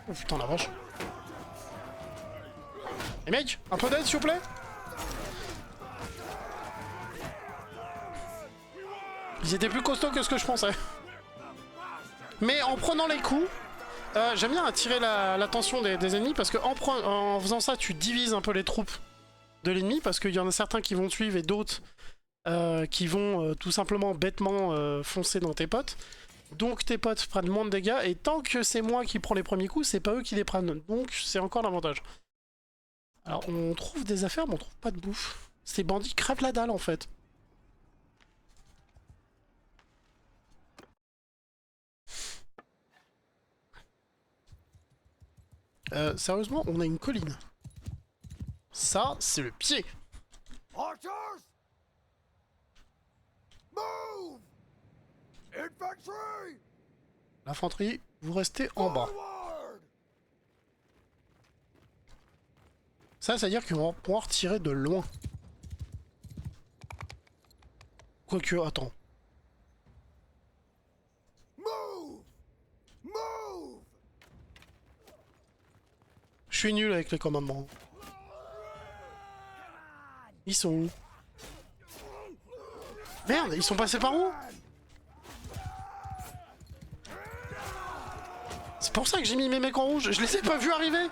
Oh putain la vache. Les mecs, un peu d'aide s'il vous plaît. Ils étaient plus costauds que ce que je pensais. Mais en prenant les coups, j'aime bien attirer l'attention des ennemis parce que en faisant ça, tu divises un peu les troupes de l'ennemi parce qu'il y en a certains qui vont te suivre et d'autres qui vont tout simplement bêtement foncer dans tes potes. Donc tes potes prennent moins de dégâts et tant que c'est moi qui prends les premiers coups, c'est pas eux qui les prennent. Donc c'est encore l'avantage. Alors on trouve des affaires mais on trouve pas de bouffe. Ces bandits crèvent la dalle en fait. Sérieusement, on a une colline. Ça, c'est le pied. L'infanterie, vous restez en bas. Ça, c'est-à-dire qu'on va pouvoir tirer de loin. Quoique, attends. Je suis nul avec les commandements. Ils sont où? Merde, ils sont passés par où? C'est pour ça que j'ai mis mes mecs en rouge, je les ai pas vus arriver.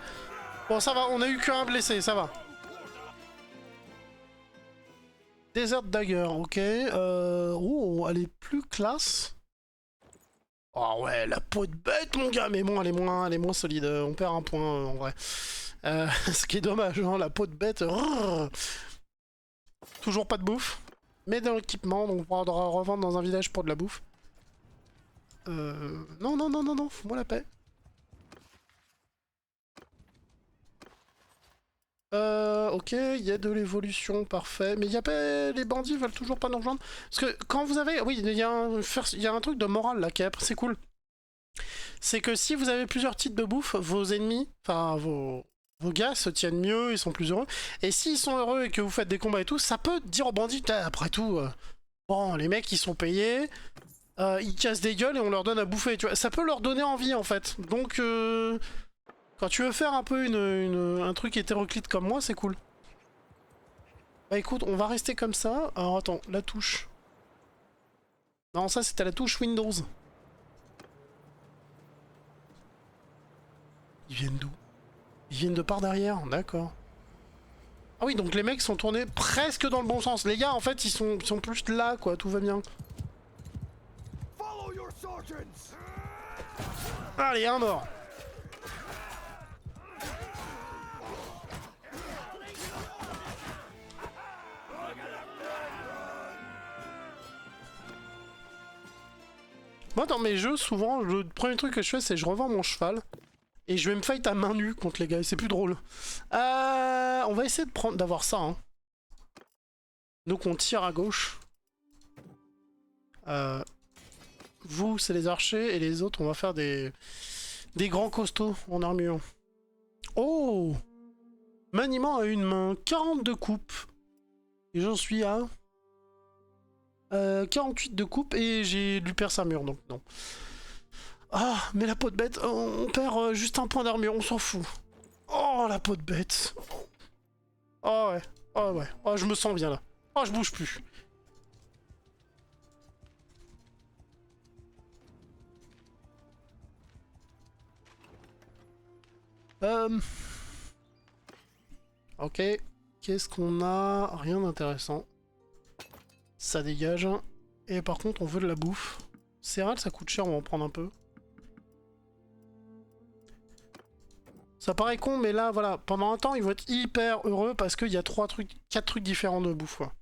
Bon ça va, on a eu qu'un blessé, ça va. Desert Dagger, ok. Oh, elle est plus classe. Oh ouais, la peau de bête mon gars, mais bon, elle est moins solide, on perd un point en vrai. Ce qui est dommage, hein, la peau de bête. Toujours pas de bouffe. Mais dans l'équipement, donc on pourra revendre dans un village pour de la bouffe. Non, non, non, non, non, fous-moi la paix. Ok, il y a de l'évolution, parfait. Mais il y a pas... les bandits veulent toujours pas nous rejoindre. Parce que quand vous avez... Oui, il y a un truc de morale là qui est c'est cool. C'est que si vous avez plusieurs titres de bouffe, vos ennemis, enfin vos gars se tiennent mieux, ils sont plus heureux. Et s'ils sont heureux et que vous faites des combats et tout, ça peut dire aux bandits, après tout, bon, les mecs ils sont payés, ils cassent des gueules et on leur donne à bouffer, tu vois. Ça peut leur donner envie en fait. Donc, quand tu veux faire un peu un truc hétéroclite comme moi, c'est cool. Bah écoute, on va rester comme ça. Alors attends, la touche. Non, ça c'était la touche Windows. Ils viennent d'où? Ils viennent de par derrière, d'accord. Ah oui, donc les mecs sont tournés presque dans le bon sens. Les gars, en fait, ils sont plus là, quoi, tout va bien. Allez, un mort. Moi, dans mes jeux, souvent, le premier truc que je fais, c'est je revends mon cheval. Et je vais me fight à main nue contre les gars, c'est plus drôle. On va essayer d'avoir ça. Hein. Donc on tire à gauche. Vous, c'est les archers, et les autres, on va faire des grands costauds en armure. Oh! Maniement à une main, 42 coupes. Et j'en suis à... 48 de coupe, et j'ai du perce armure, donc non. Ah, mais la peau de bête, on perd juste un point d'armure, on s'en fout. Oh, la peau de bête. Oh ouais, oh ouais, oh je me sens bien là. Oh, je bouge plus. Ok, qu'est-ce qu'on a? Rien d'intéressant. Ça dégage. Et par contre, on veut de la bouffe. Céréales, ça coûte cher, on va en prendre un peu. Ça paraît con, mais là, voilà, pendant un temps, ils vont être hyper heureux parce qu'il y a 4 trucs différents de bouffe, quoi.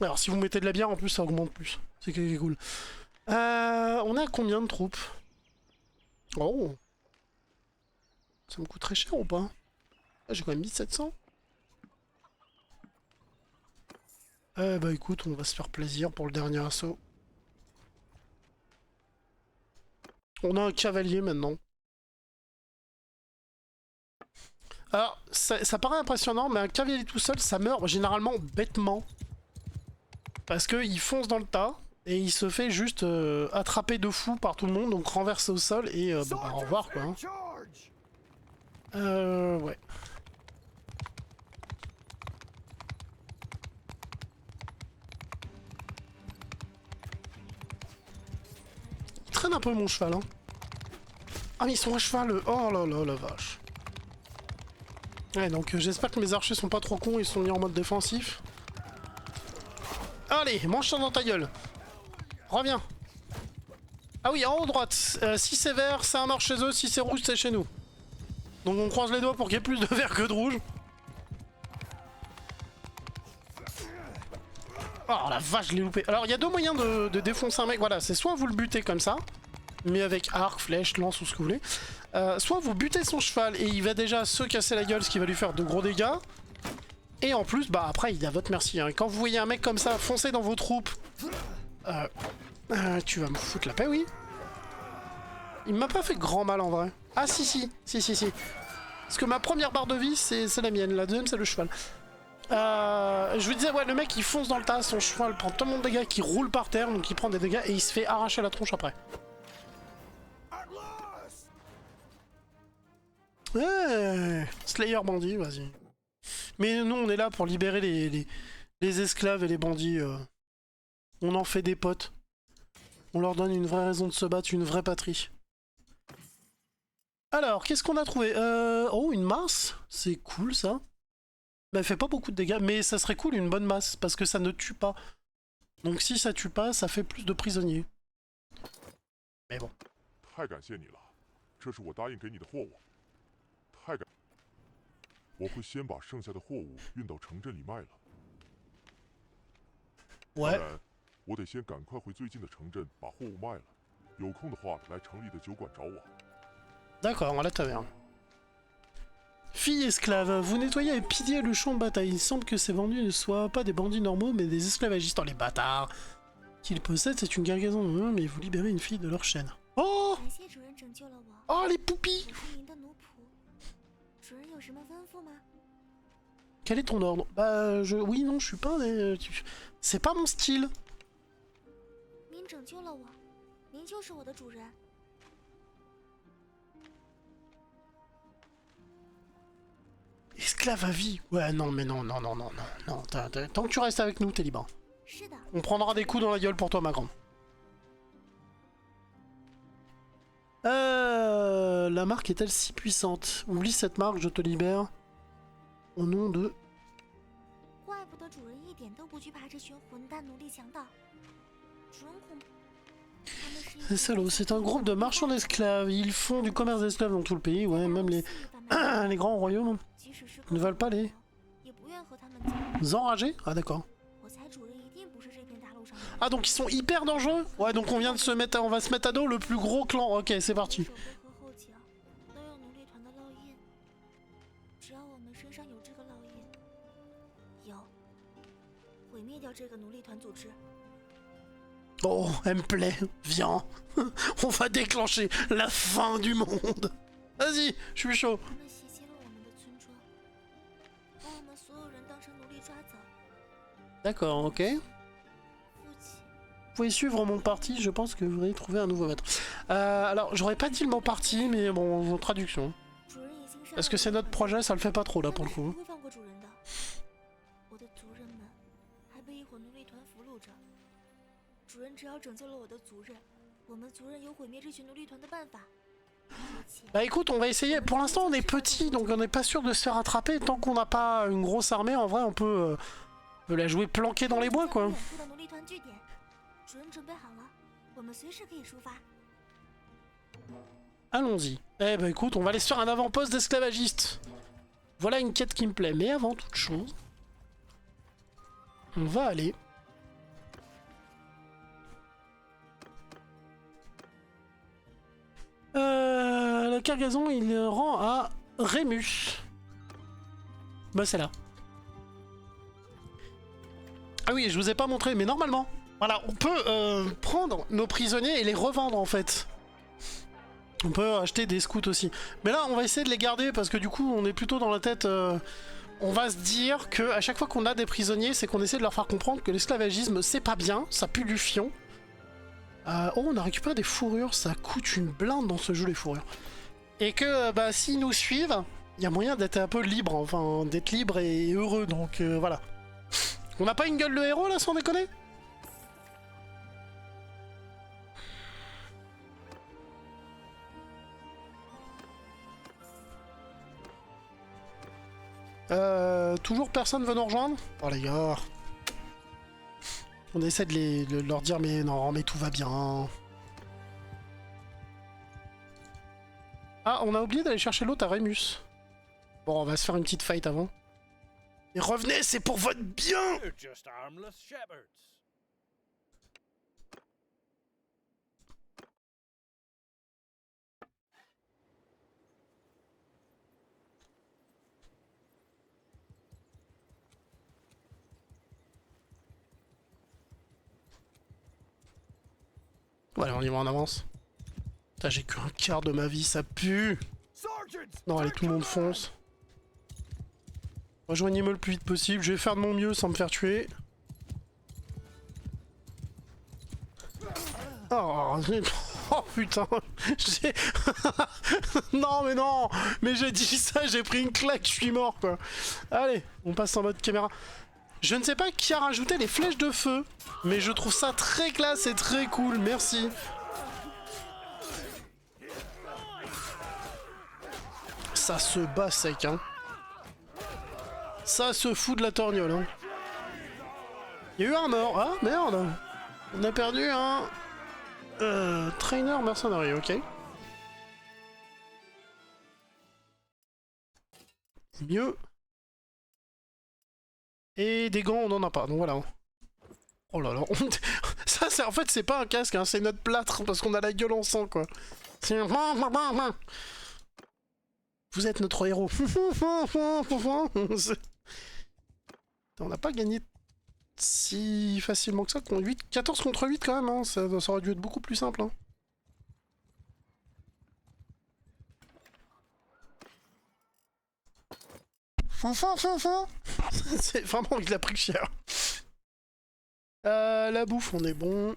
Alors, si vous mettez de la bière, en plus, ça augmente plus. C'est cool. On a combien de troupes? Oh! Ça me coûte très cher ou pas? Ah, j'ai quand même 1700. Bah écoute, on va se faire plaisir pour le dernier assaut. On a un cavalier maintenant. Alors, ça paraît impressionnant, mais un cavalier tout seul, ça meurt généralement bêtement. Parce qu'il fonce dans le tas, et il se fait juste attraper de fou par tout le monde, donc renversé au sol, et bah, au revoir quoi. Hein. Ouais. Il traîne un peu mon cheval, hein. Ah mais ils sont à cheval, oh là là la vache. Ouais, donc j'espère que mes archers sont pas trop cons, ils sont mis en mode défensif. Allez, mange ça dans ta gueule. Reviens. Ah oui, en haut droite. Si c'est vert, c'est un mort chez eux, si c'est rouge, c'est chez nous. Donc on croise les doigts pour qu'il y ait plus de vert que de rouge. Oh la vache, je l'ai loupé. Alors il y a deux moyens de défoncer un mec. Voilà, c'est soit vous le butez comme ça, mais avec arc, flèche, lance ou ce que vous voulez. Soit vous butez son cheval et il va déjà se casser la gueule, ce qui va lui faire de gros dégâts. Et en plus, bah après, il est à votre merci. Hein. Quand vous voyez un mec comme ça foncer dans vos troupes, tu vas me foutre la paix, oui. Il m'a pas fait grand mal en vrai. Ah si. Parce que ma première barre de vie, c'est la mienne. La deuxième, c'est le cheval. Je vous disais, ouais, le mec il fonce dans le tas, son cheval prend tellement de dégâts qu'il roule par terre, donc il prend des dégâts et il se fait arracher la tronche après. Ouais, Slayer bandit, vas-y. Mais nous on est là pour libérer les esclaves et les bandits. On en fait des potes. On leur donne une vraie raison de se battre, une vraie patrie. Alors, qu'est-ce qu'on a trouvé? Oh, une masse. C'est cool, ça. Mais elle fait pas beaucoup de dégâts. Mais ça serait cool, une bonne masse, parce que ça ne tue pas. Donc si ça tue pas, ça fait plus de prisonniers. Mais bon. 太感谢你了，这是我答应给你的货物。太感，我会先把剩下的货物运到城镇里卖了。当 Ouais. 然，我得先赶快回最近的城镇把货物卖了。有空的话，来城里的酒馆找我。 D'accord, à la taverne. Fille esclave, vous nettoyez et pillez le champ de bataille. Il semble que ces vendus ne soient pas des bandits normaux, mais des esclavagistes. Oh, les bâtards qu'ils possèdent, c'est une cargaison de mais vous libérez une fille de leur chaîne. Oh! 感谢主人拯救了我， Oh, les poupis! 我是您的奴仆。主人有什么吩咐吗？ Quel est ton ordre? Bah, oui, non, je suis pas... C'est pas mon style. 您拯救了我，您就是我的主人。 Esclave à vie. Ouais, non, mais non, non, non, non, non, non. Tant que tu restes avec nous, t'es libre. 是的， On prendra des coups dans la gueule pour toi, ma grande. La marque est-elle si puissante? Oublie cette marque, je te libère. Au nom de... 怪不得主人一点都不惧怕这群混蛋奴隶强盗。主人恐，他们是一 C'est salaud, c'est un groupe de marchands d'esclaves. Ils font du commerce d'esclaves dans tout le pays, ouais, même les, les grands royaumes 即使是 ne veulent pas les 也不愿和他们交。 enragés. Ah d'accord. 我猜主人一定不是这片大陆上的人。 Ah donc ils sont hyper dangereux? Ouais, donc on vient de se mettre, on va se mettre à dos le plus gros clan. Ok, c'est parti. 手背和后颈都有奴隶团的烙印，只要我们身上有这个烙印，有毁灭掉这个奴隶团组织。 Oh, elle me plaît. Viens. On va déclencher la fin du monde. Vas-y, je suis chaud. 他们袭击了我们的村庄，把我们所有人当成奴隶抓走。 D'accord, ok. 父亲， Vous pouvez suivre mon parti, je pense que vous allez trouver un nouveau maître. Alors, j'aurais pas dit le mot parti, mais bon, en traduction. 主人已经上 Parce que c'est notre projet, ça le fait pas trop là pour le 不 coup. 会放过主人的。我的族人们还被一伙奴隶团俘虏着。主人只要拯救了我的族人，我们族人有毁灭这群奴隶团的办法。父亲， Bah écoute, on va essayer. Pour l'instant, on est petit, donc on n'est pas sûr de se faire attraper. Tant qu'on n'a pas une grosse armée, en vrai, on peut la jouer planquée dans les bois, quoi. 远处的奴隶团据点，主人准备好了，我们随时可以出发。 Allons-y. Eh bah écoute, on va aller se faire un avant-poste d'esclavagistes. Voilà une quête qui me plaît. Mais avant toute chose, on va aller... la cargaison, il rend à Rémus. Bah c'est là. Ah oui, je vous ai pas montré, mais normalement, voilà, on peut prendre nos prisonniers et les revendre en fait. On peut acheter des scouts aussi. Mais là, on va essayer de les garder parce que du coup, on est plutôt dans la tête... on va se dire que à chaque fois qu'on a des prisonniers, c'est qu'on essaie de leur faire comprendre que l'esclavagisme, c'est pas bien, ça pue du fion. Oh, on a récupéré des fourrures, ça coûte une blinde dans ce jeu, les fourrures. Et que, bah, s'ils nous suivent, il y a moyen d'être un peu libre, enfin, d'être libre et heureux, donc voilà. On n'a pas une gueule de héros, là, sans déconner? Toujours personne veut nous rejoindre? Oh les gars. On essaie de leur dire mais non, mais tout va bien. Ah, on a oublié d'aller chercher l'autre à Rémus. Bon, on va se faire une petite fight avant. Et revenez, c'est pour votre bien! They're just harmless shepherds. Bon, allez, on y va en avance. Putain, j'ai qu'un quart de ma vie, ça pue! Non, allez, tout le monde fonce. Rejoignez-moi le plus vite possible, je vais faire de mon mieux sans me faire tuer. Oh, oh putain, j'ai... Non mais non, mais j'ai dit ça, j'ai pris une claque, je suis mort quoi. Allez, on passe en mode caméra. Je ne sais pas qui a rajouté les flèches de feu, mais je trouve ça très classe et très cool, merci. Ça se bat sec, hein. Ça se fout de la torgnole, hein. Il y a eu un mort. Ah, merde. On a perdu un... trainer mercenary, ok. Mieux. Et des gants, on n'en a pas, donc voilà. Oh là là. Ça, c'est en fait, c'est pas un casque, hein, c'est notre plâtre, parce qu'on a la gueule en sang, quoi. C'est... Vous êtes notre héros. On n'a pas gagné si facilement que ça. 14 contre 8 quand même, hein. Ça aurait dû être beaucoup plus simple. Hein. C'est vraiment, il a pris cher. La bouffe, on est bon.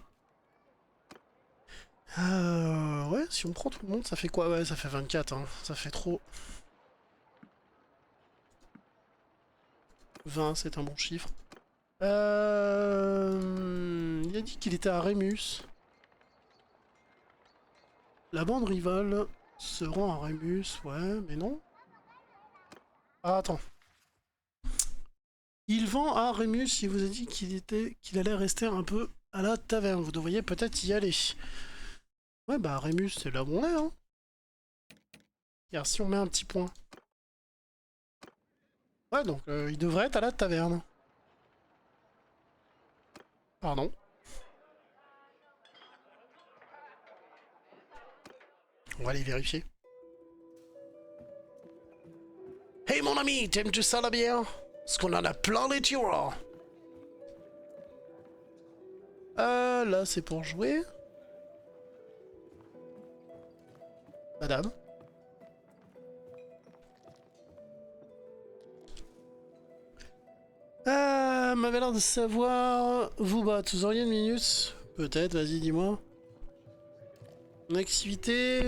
Ouais, si on prend tout le monde, ça fait quoi? Ouais, ça fait 24, hein. Ça fait trop. 20, c'est un bon chiffre. Il a dit qu'il était à Rémus. La bande rivale se rend à Rémus, ouais, mais non. Ah, attends. Il vend à Rémus, il vous a dit qu'il allait rester un peu à la taverne. Vous devriez peut-être y aller. Ouais, bah Rémus, c'est là où on est, hein. Regarde, si on met un petit point. Ouais, donc il devrait être à la taverne. Pardon. On va aller vérifier. Hey mon ami, t'aimes-tu ça la bière? Parce qu'on en a plein les tiroirs. Là c'est pour jouer. Madame. M'avait l'air de savoir... Vous battre, vous auriez une minute? Peut-être, vas-y, dis-moi. Une activité...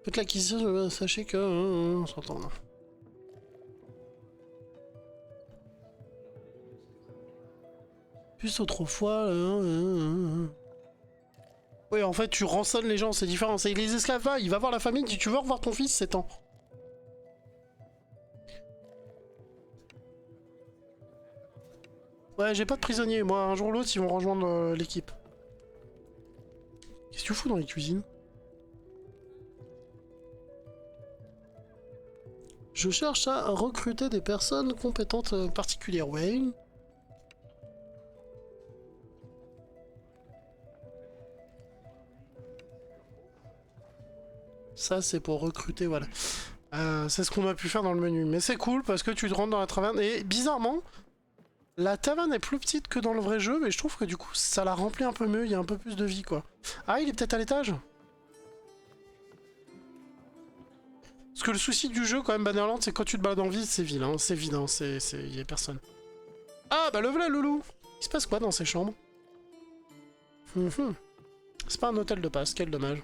Faites l'acquisition, sachez que... on s'entend, non. Plus autrefois... Oui, en fait, tu rançonnes les gens, c'est différent. C'est les esclaves, il va voir la famille, si tu veux revoir ton fils, c'est temps. Ouais, j'ai pas de prisonniers, moi, un jour ou l'autre, ils vont rejoindre l'équipe. Qu'est-ce que tu fous dans les cuisines? Je cherche à recruter des personnes compétentes particulières, ouais. Ça, c'est pour recruter, voilà. C'est ce qu'on a pu faire dans le menu. Mais c'est cool, parce que tu te rentres dans la taverne, et bizarrement... La taverne est plus petite que dans le vrai jeu, mais je trouve que du coup, ça la remplit un peu mieux, il y a un peu plus de vie, quoi. Ah, il est peut-être à l'étage? Parce que le souci du jeu, quand même, Bannerland, c'est quand tu te balades en ville, c'est vide, hein. C'est vide, hein. Y a personne. Ah, bah le voilà, Loulou! Il se passe quoi dans ces chambres? C'est pas un hôtel de passe, quel dommage.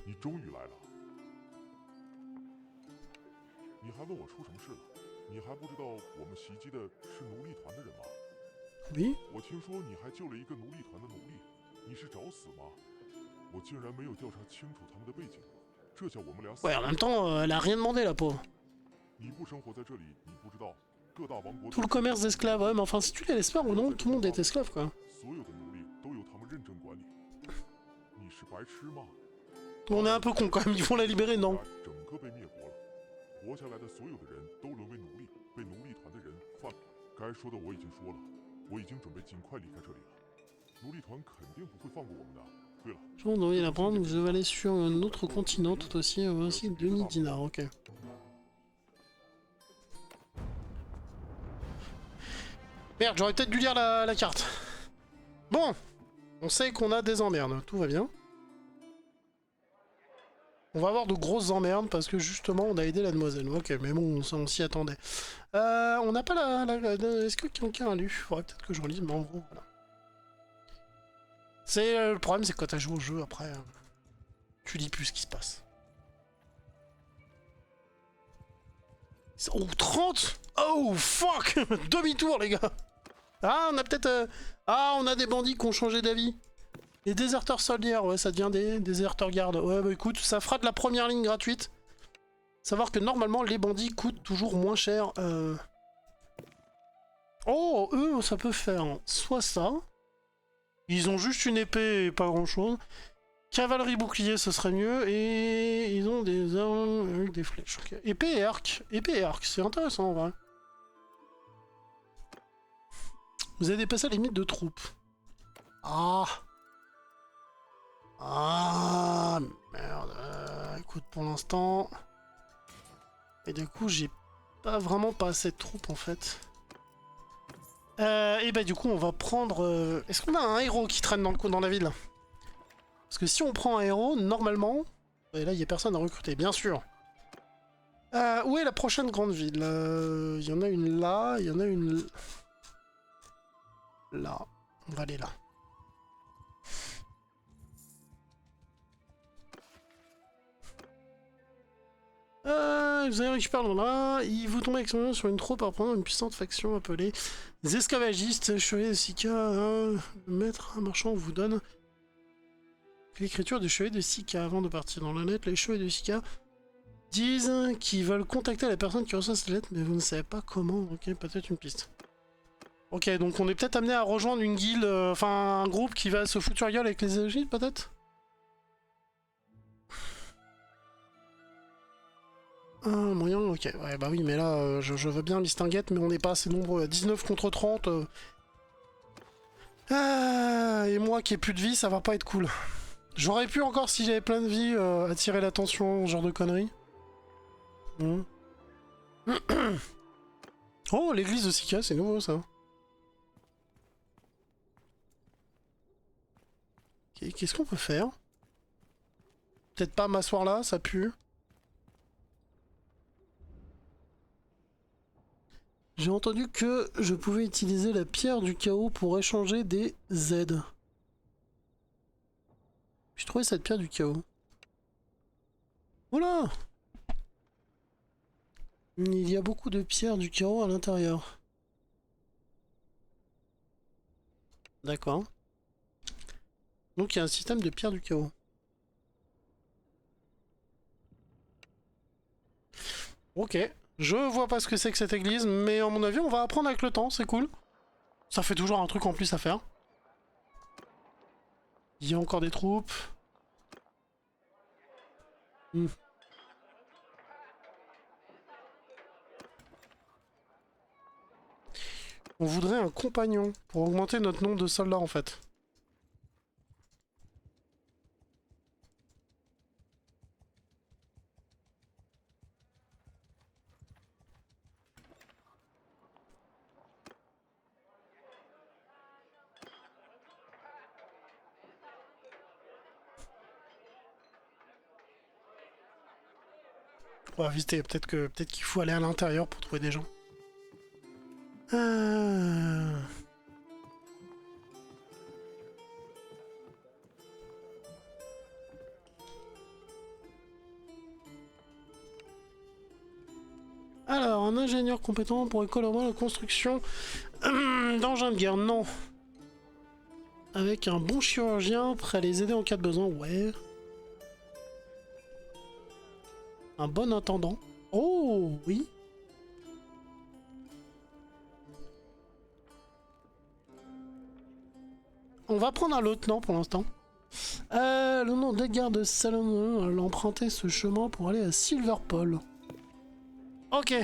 你终于来了。你还问我出什么事了？你还不知道我们袭击的是奴隶团的人吗？ Oui? 我听说你还救了一个奴隶团的奴隶，你是找死吗？我竟然没有调查清楚他们的背景，这叫我们俩死。 Ouais, en même temps, elle a rien demandé, la pauvre. 你不生活在这里，你不知道各大王国。 Tout le commerce d'esclaves, ouais, mais enfin, si tu les laisses faire ou non, tout le monde est esclave, quoi. 所有的奴隶都由他们认证管理。你是白痴吗？ On est un peu con quand même, ils vont la libérer, non? 整个被灭国了，活下来的所有的人都沦为奴隶，被奴隶团的人犯。该说的我已经说了，我已经准备尽快离开这里了。奴隶团肯定不会放过我们的。对了， Je vous devriez l'apprendre, vous devez aller sur un autre continent, tout aussi, ainsi 2000 dinars, ok. Merde, j'aurais peut-être dû lire la carte. Bon, on sait qu'on a des emmerdes, tout va bien. On va avoir de grosses emmerdes parce que justement on a aidé la demoiselle. Ok, mais bon, on s'y attendait. On n'a pas est-ce que quelqu'un a lu? Faudrait peut-être que je relise, mais en gros, voilà. C'est le problème, c'est que quand t'as joué au jeu, après, tu lis plus ce qui se passe. Oh, 30! Oh, fuck! Demi-tour, les gars! Ah, on a peut-être... Ah, on a des bandits qui ont changé d'avis. Les déserteurs soldiers, ouais, ça devient des déserteurs gardes. Ouais, bah écoute, ça fera de la première ligne gratuite. Savoir que normalement, les bandits coûtent toujours moins cher. Oh, eux, ça peut faire soit ça. Ils ont juste une épée et pas grand-chose. Cavalerie bouclier, ce serait mieux. Et ils ont des armes avec des flèches. Okay. Épée et arc. Épée et arc, c'est intéressant en vrai. Vous avez dépassé la limite de troupes. Ah. Ah, merde. Écoute, pour l'instant... Et du coup, j'ai pas vraiment pas assez de troupes, en fait. Et bah du coup, on va prendre... Est-ce qu'on a un héros qui traîne dans la ville? Parce que si on prend un héros, normalement... Et là, il n'y a personne à recruter, bien sûr. Où est la prochaine grande ville? Il y en a une là, il y en a une... Là. On va aller là. Vous avez récupéré le là. Il vous tombez avec sur une troupe à prendre une puissante faction appelée les esclavagistes. Chevalier de Sika. Le maître, un marchand vous donne l'écriture du chevalier de Sika. Avant de partir dans la lettre, les chevaliers de Sika disent qu'ils veulent contacter la personne qui reçoit cette lettre, mais vous ne savez pas comment. Ok, peut-être une piste. Ok, donc on est peut-être amené à rejoindre une guilde, enfin un groupe qui va se foutre sur gueule avec les égides, peut-être. Ah, moyen, ok. Ouais, bah oui, mais là, je veux bien l'Istinguette, mais on n'est pas assez nombreux. 19 contre 30. Ah, et moi qui ai plus de vie, ça va pas être cool. J'aurais pu encore, si j'avais plein de vie, attirer l'attention, ce genre de conneries. Oh, l'église de Sika, c'est nouveau ça. Okay, qu'est-ce qu'on peut faire? Peut-être pas m'asseoir là, ça pue. J'ai entendu que je pouvais utiliser la pierre du chaos pour échanger des Z. J'ai trouvé cette pierre du chaos. Voilà! Il y a beaucoup de pierres du chaos à l'intérieur. D'accord. Donc il y a un système de pierres du chaos. Ok. Je vois pas ce que c'est que cette église, mais à mon avis, on va apprendre avec le temps, c'est cool. Ça fait toujours un truc en plus à faire. Il y a encore des troupes. On voudrait un compagnon pour augmenter notre nombre de soldats en fait. On va visiter, peut-être qu'il faut aller à l'intérieur pour trouver des gens. Alors, un ingénieur compétent pourrait collaborer à la construction d'engins de guerre, non. Avec un bon chirurgien prêt à les aider en cas de besoin, ouais. Un bon intendant. Oh, oui. On va prendre un lieutenant pour l'instant. Le nom d'Edgar de Salomon, elle a emprunté ce chemin pour aller à Silverpole. Ok.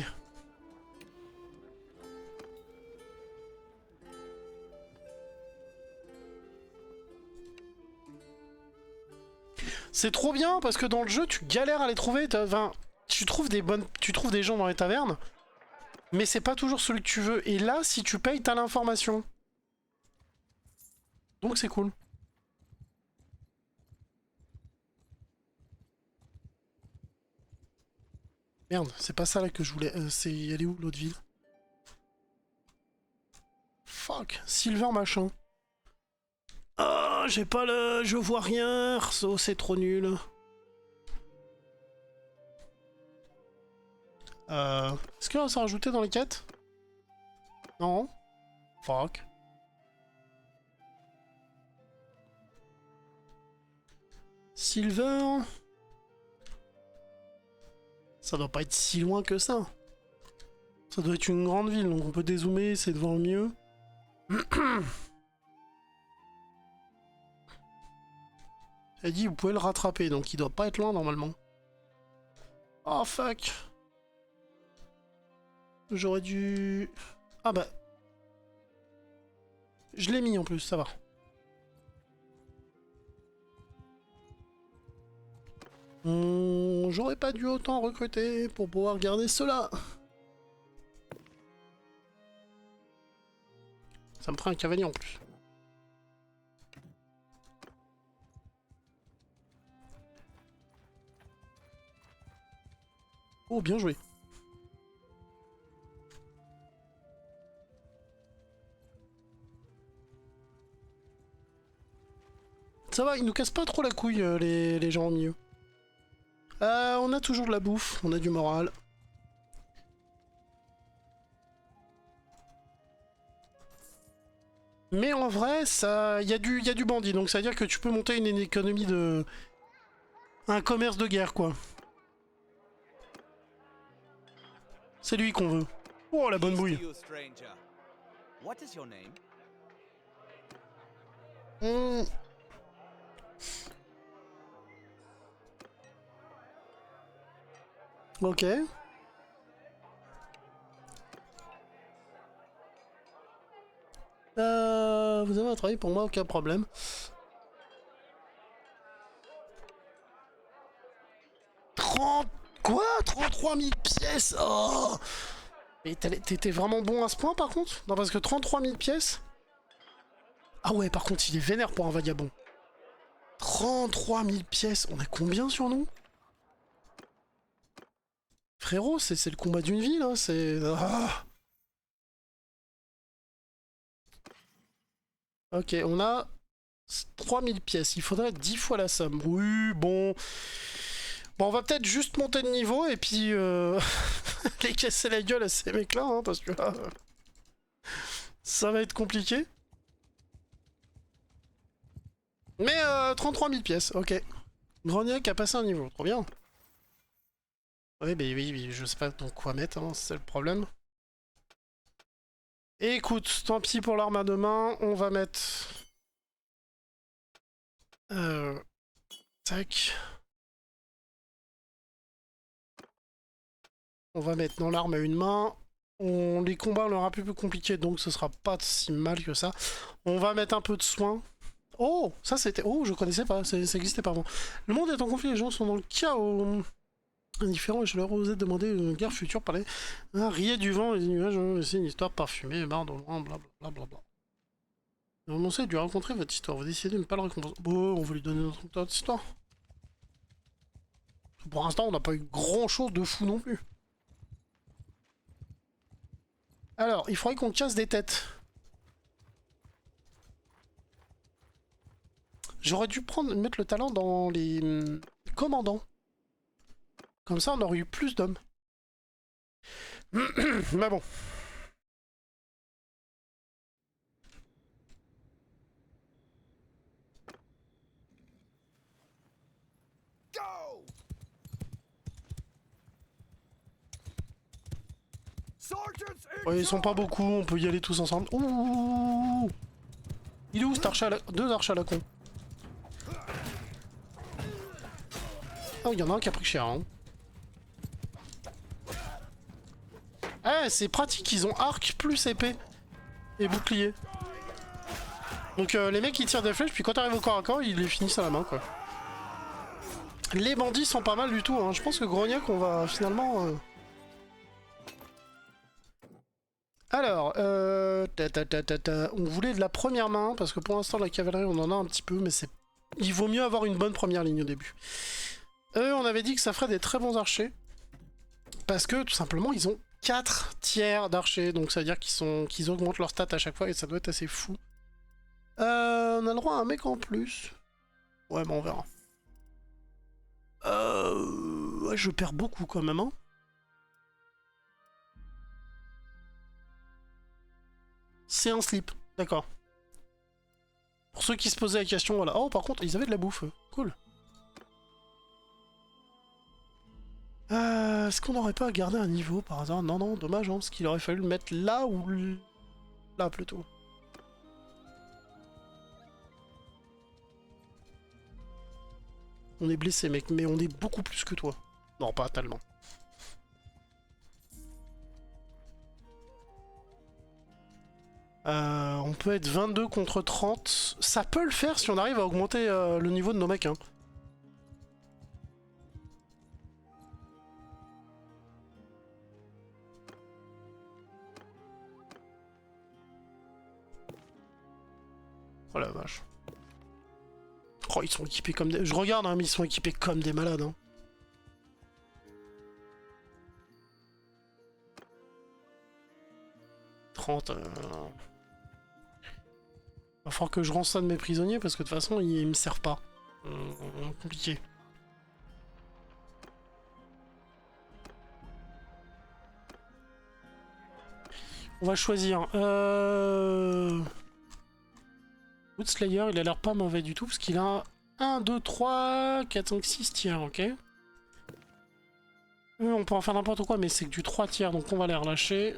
C'est trop bien parce que dans le jeu tu galères à les trouver. Enfin, tu trouves des gens dans les tavernes, mais c'est pas toujours celui que tu veux. Et là, si tu payes, t'as l'information. Donc c'est cool. Merde, c'est pas ça là que je voulais. Elle est où l'autre ville? Fuck, Silver machin. Oh, j'ai pas le... Je vois rien. Oh, c'est trop nul. Est-ce que ça a rajouté dans les quêtes? Non. Fuck. Silver. Ça doit pas être si loin que ça. Ça doit être une grande ville, donc on peut dézoomer, essayer de voir mieux. Elle dit vous pouvez le rattraper, donc il doit pas être loin normalement. Oh fuck. J'aurais dû... Ah bah... Je l'ai mis en plus, ça va. J'aurais pas dû autant recruter pour pouvoir garder cela. Ça me ferait un cavalier en plus. Oh, bien joué. Ça va, ils nous cassent pas trop la couille, les gens au milieu. On a toujours de la bouffe, on a du moral. Mais en vrai, ça, y a du bandit, donc ça veut dire que tu peux monter une économie de... Un commerce de guerre, quoi. C'est lui qu'on veut. Oh, la bonne bouille. Ok. Vous avez un travail pour moi, aucun problème. Quoi 33 000 pièces. Oh. Mais t'étais vraiment bon à ce point par contre? Non, parce que 33 000 pièces. Ah ouais, par contre, il est vénère pour un vagabond. 33 000 pièces. On a combien sur nous? Frérot, c'est le combat d'une ville, hein, c'est... Ah. Ok, on a 3000 pièces. Il faudrait 10 fois la somme. Oui, bon... Bon, on va peut-être juste monter de niveau et puis... les casser la gueule à ces mecs-là, hein, parce que là... ça va être compliqué. Mais 33 000 pièces, ok. Grognac a passé un niveau, trop bien. Oui, bah oui, je sais pas donc quoi mettre, hein, c'est le problème. Et écoute, tant pis pour l'arme à deux mains, on va mettre... Tac. On va mettre dans l'arme à une main. Les combats, on l'aura un peu plus compliqué, donc ce sera pas si mal que ça. On va mettre un peu de soin. Oh, ça c'était... Oh, je connaissais pas, ça existait pas avant. Le monde est en conflit, les gens sont dans le chaos. Indifférent, et je leur osais demander une guerre future par les... riez du vent et des nuages, c'est une histoire parfumée, barre dans le vent, blablabla. Mon conseil est de lui raconter votre histoire, vous décidez de ne pas le récompenser. Bon, on va lui donner notre histoire. Pour l'instant, on n'a pas eu grand chose de fou non plus. Alors, il faudrait qu'on casse des têtes. J'aurais dû mettre le talent dans les commandants. Comme ça, on aurait eu plus d'hommes. Mais bon. Ouais, ils sont pas beaucoup, on peut y aller tous ensemble. Ouh. Il est où cet archer à la... Deux archers à la con. Oh, il y en a un qui a pris cher, hein. Eh, c'est pratique, ils ont arc plus épée et bouclier. Donc les mecs ils tirent des flèches, puis quand t'arrives au corps à corps, ils les finissent à la main, quoi. Les bandits sont pas mal du tout, hein. Je pense que Grognac, on va finalement... Alors, on voulait de la première main, parce que pour l'instant la cavalerie on en a un petit peu, mais c'est... Il vaut mieux avoir une bonne première ligne au début. Eux, on avait dit que ça ferait des très bons archers, parce que tout simplement ils ont 4 tiers d'archers, donc ça veut dire qu'ils augmentent leurs stats à chaque fois, et ça doit être assez fou. On a le droit à un mec en plus. Ouais, bon, on verra. Ouais, je perds beaucoup quand même, hein. C'est un slip, d'accord. Pour ceux qui se posaient la question, voilà. Oh, par contre, ils avaient de la bouffe. Cool. Est-ce qu'on n'aurait pas gardé un niveau par hasard? Non, non, dommage, hein, parce qu'il aurait fallu le mettre là ou là plutôt. On est blessé, mec, mais on est beaucoup plus que toi. Non, pas tellement. On peut être 22 contre 30. Ça peut le faire si on arrive à augmenter le niveau de nos mecs. Hein. Oh la vache. Oh, ils sont équipés comme des... Je regarde, hein, mais ils sont équipés comme des malades. Hein. Va falloir que je rançonne mes prisonniers parce que de toute façon ils me servent pas. Compliqué. On va choisir. Woodslayer, il a l'air pas mauvais du tout parce qu'il a 1, 2, 3, 4, 5, 6 tiers, ok. On peut en faire n'importe quoi, mais c'est que du 3 tiers, donc on va les relâcher.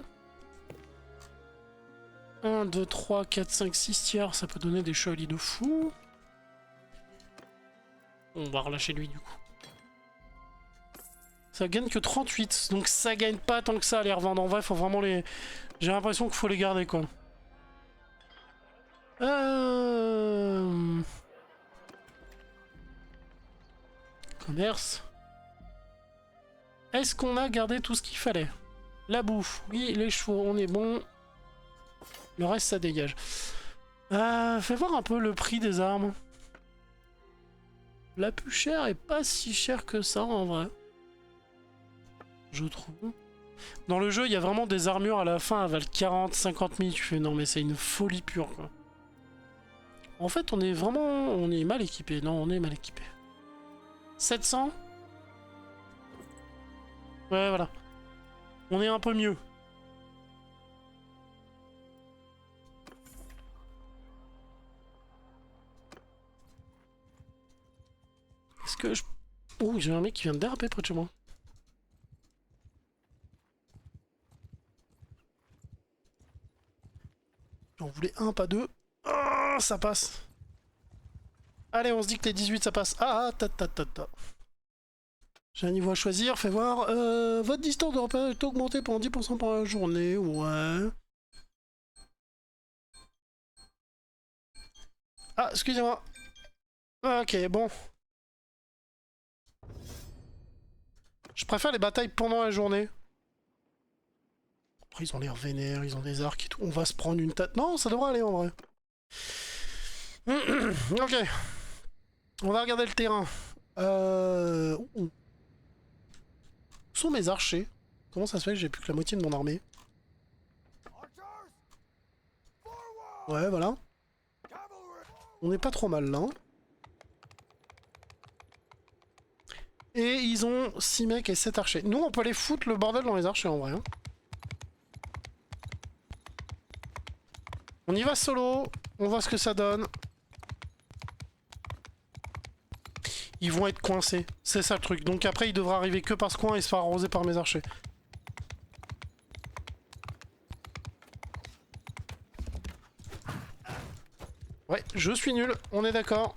1, 2, 3, 4, 5, 6 tiers, ça peut donner des chevaliers de fou. On va relâcher lui du coup. Ça gagne que 38, donc ça gagne pas tant que ça à les revendre. En vrai, faut vraiment les... J'ai l'impression qu'il faut les garder, quoi. Commerce. Est-ce qu'on a gardé tout ce qu'il fallait? La bouffe, oui, les chevaux, on est bon. Le reste, ça dégage. Fais voir un peu le prix des armes. La plus chère est pas si chère que ça, en vrai. Je trouve. Dans le jeu, il y a vraiment des armures à la fin, elles valent 40, 50 000. Tu fais, non mais c'est une folie pure, quoi. En fait, on est vraiment... On est mal équipé. Non, on est mal équipé. 700? Ouais, voilà. On est un peu mieux. Est-ce que je... Oh, j'ai un mec qui vient de déraper près de chez moi. J'en voulais un, pas deux. Oh, ça passe. Allez, on se dit que les 18, ça passe. Ah, ta. J'ai un niveau à choisir, fais voir. Votre distance de repère est augmentée pendant 10% par la journée. Ouais. Ah, excusez-moi. Ok, bon. Je préfère les batailles pendant la journée. Après, ils ont l'air vénères, ils ont des arcs et tout. On va se prendre une tête. Non, ça devrait aller en vrai. Ok. On va regarder le terrain. Où sont mes archers? Comment ça se fait que j'ai plus que la moitié de mon armée? Ouais, voilà. On n'est pas trop mal là. Et ils ont 6 mecs et 7 archers. Nous, on peut aller foutre le bordel dans les archers en vrai. Hein. On y va solo. On voit ce que ça donne. Ils vont être coincés. C'est ça le truc. Donc après, il devra arriver que par ce coin et se faire arroser par mes archers. Ouais, je suis nul. On est d'accord.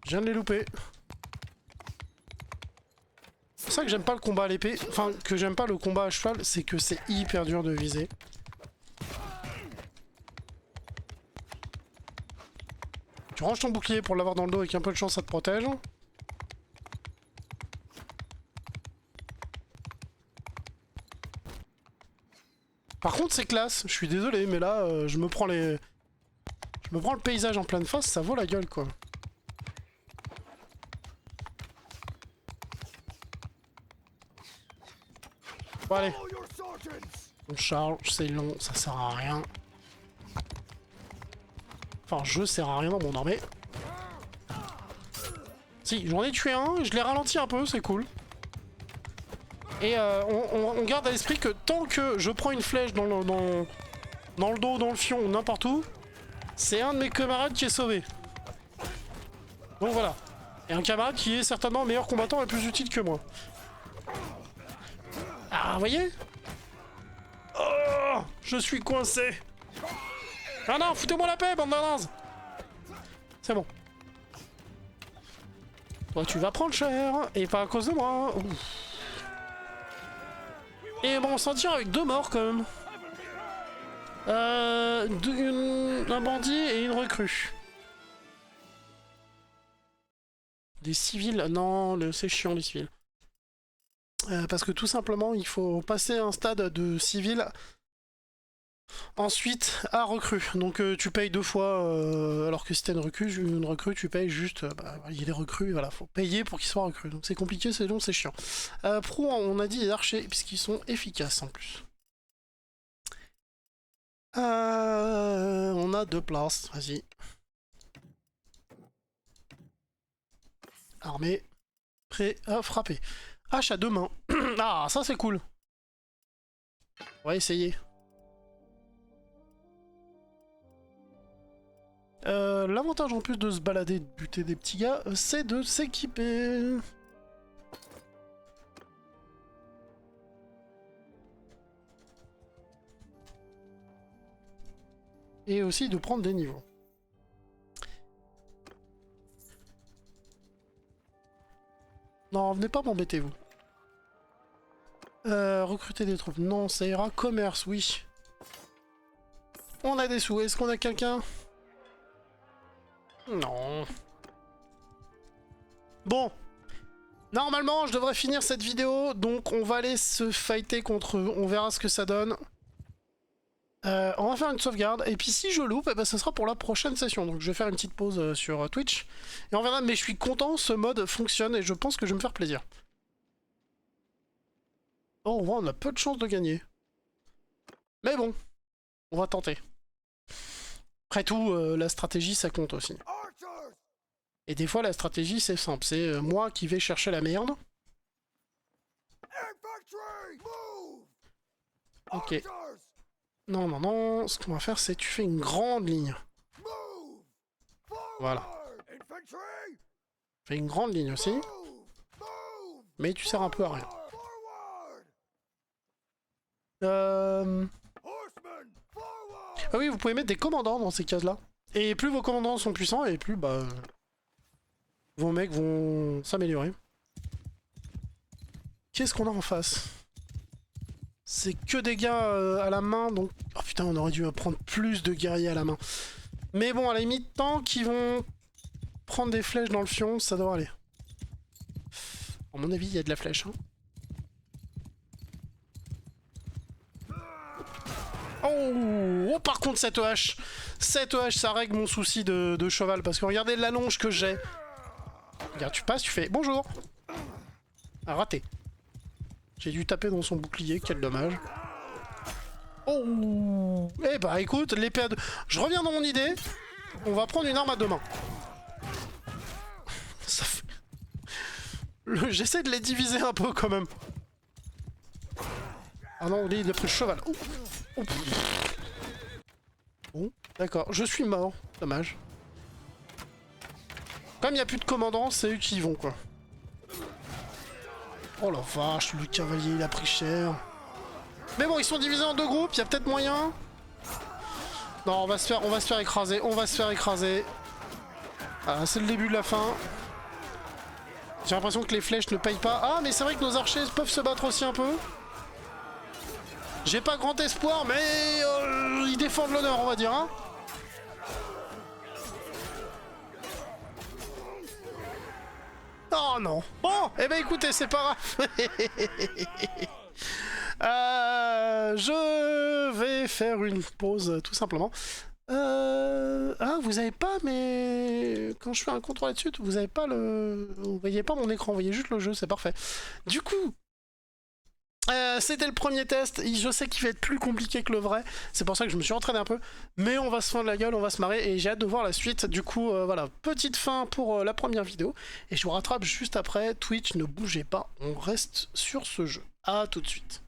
Je viens de les louper. C'est pour ça que j'aime pas le combat à l'épée. Enfin, que j'aime pas le combat à cheval, c'est que c'est hyper dur de viser. Tu ranges ton bouclier pour l'avoir dans le dos avec un peu de chance, ça te protège. Par contre, c'est classe. Je suis désolé, mais là, je me prends les... Je me prends le paysage en pleine face, ça vaut la gueule, quoi. Bon, allez. On charge, c'est long, ça sert à rien. Enfin, je sers à rien dans mon armée. Si, j'en ai tué un, je l'ai ralenti un peu, c'est cool. Et on garde à l'esprit que tant que je prends une flèche dans le dos, dans le fion, n'importe où, c'est un de mes camarades qui est sauvé. Donc voilà. Et un camarade qui est certainement meilleur combattant et plus utile que moi. Ah, vous voyez? Oh, je suis coincé. Ah non, foutez-moi la paix, bande de nazes. C'est bon. Toi, tu vas prendre cher, et pas à cause de moi. Ouf. Et bon, on s'en tire avec 2 morts, quand même. Un bandit et une recrue. Des civils? Non, c'est chiant, les civils. Parce que tout simplement, il faut passer un stade de civil, ensuite à recrue. Donc tu payes 2 fois, alors que si t'as une recrue, tu payes juste... il y a des recrues, voilà, faut payer pour qu'ils soient recrues. Donc c'est compliqué, c'est long, c'est chiant. Pro, on a dit les archers, puisqu'ils sont efficaces en plus. On a 2 places, vas-y. Armé, prêt à frapper. Hache à 2 mains. Ah, ça c'est cool. On va essayer. L'avantage en plus de se balader, de buter des petits gars, c'est de s'équiper. Et aussi de prendre des niveaux. Non, venez pas m'embêter, vous. Recruter des troupes. Non, ça ira. Commerce, oui. On a des sous. Est-ce qu'on a quelqu'un? Non. Bon. Normalement, je devrais finir cette vidéo. Donc, on va aller se fighter contre eux. On verra ce que ça donne. On va faire une sauvegarde. Et puis, si je loupe, eh ben, ce sera pour la prochaine session. Donc, je vais faire une petite pause sur Twitch. Et on verra. Mais je suis content. Ce mode fonctionne. Et je pense que je vais me faire plaisir. Oh, on a peu de chances de gagner. Mais bon, on va tenter. Après tout, la stratégie, ça compte aussi. Et des fois, la stratégie, c'est simple. C'est moi qui vais chercher la merde. Ok. Non, non, non. Ce qu'on va faire, c'est tu fais une grande ligne. Voilà. Fais une grande ligne aussi. Mais tu sers un peu à rien. Ah oui, vous pouvez mettre des commandants dans ces cases-là. Et plus vos commandants sont puissants, et plus bah vos mecs vont s'améliorer. Qu'est-ce qu'on a en face? C'est que des gars à la main, donc... Oh putain, on aurait dû prendre plus de guerriers à la main. Mais bon, à la limite, tant qu'ils vont prendre des flèches dans le fion, ça devrait aller. À mon avis, il y a de la flèche, hein. Oh, par contre cette hache, ça règle mon souci de cheval, parce que regardez l'allonge que j'ai. Regarde, tu passes, tu fais bonjour. Ah, raté. J'ai dû taper dans son bouclier, quel dommage. Oh, eh bah écoute, l'épée à deux... Je reviens dans mon idée, on va prendre une arme à 2 mains. Ça fait... J'essaie de les diviser un peu quand même. Ah non, il a pris le cheval. Oh. Oh. Bon, d'accord. Je suis mort. Dommage. Comme il n'y a plus de commandants, c'est eux qui y vont, quoi. Oh la vache, le cavalier, il a pris cher. Mais bon, ils sont divisés en 2 groupes, il y a peut-être moyen. Non, on va se faire écraser. On va se faire écraser. Ah, c'est le début de la fin. J'ai l'impression que les flèches ne payent pas. Ah, mais c'est vrai que nos archers peuvent se battre aussi un peu. J'ai pas grand espoir, mais ils défendent l'honneur, on va dire, hein. Oh non. Bon, eh ben écoutez, c'est pas grave. Je vais faire une pause, tout simplement. Ah, vous avez pas, mais quand je fais un contrôle là-dessus, vous avez pas le... Vous voyez pas mon écran, vous voyez juste le jeu, c'est parfait. Du coup... c'était le premier test, je sais qu'il va être plus compliqué que le vrai, c'est pour ça que je me suis entraîné un peu, mais on va se fendre la gueule, on va se marrer, et j'ai hâte de voir la suite. Du coup, voilà, petite fin pour la première vidéo, et je vous rattrape juste après. Twitch, ne bougez pas, on reste sur ce jeu. À tout de suite.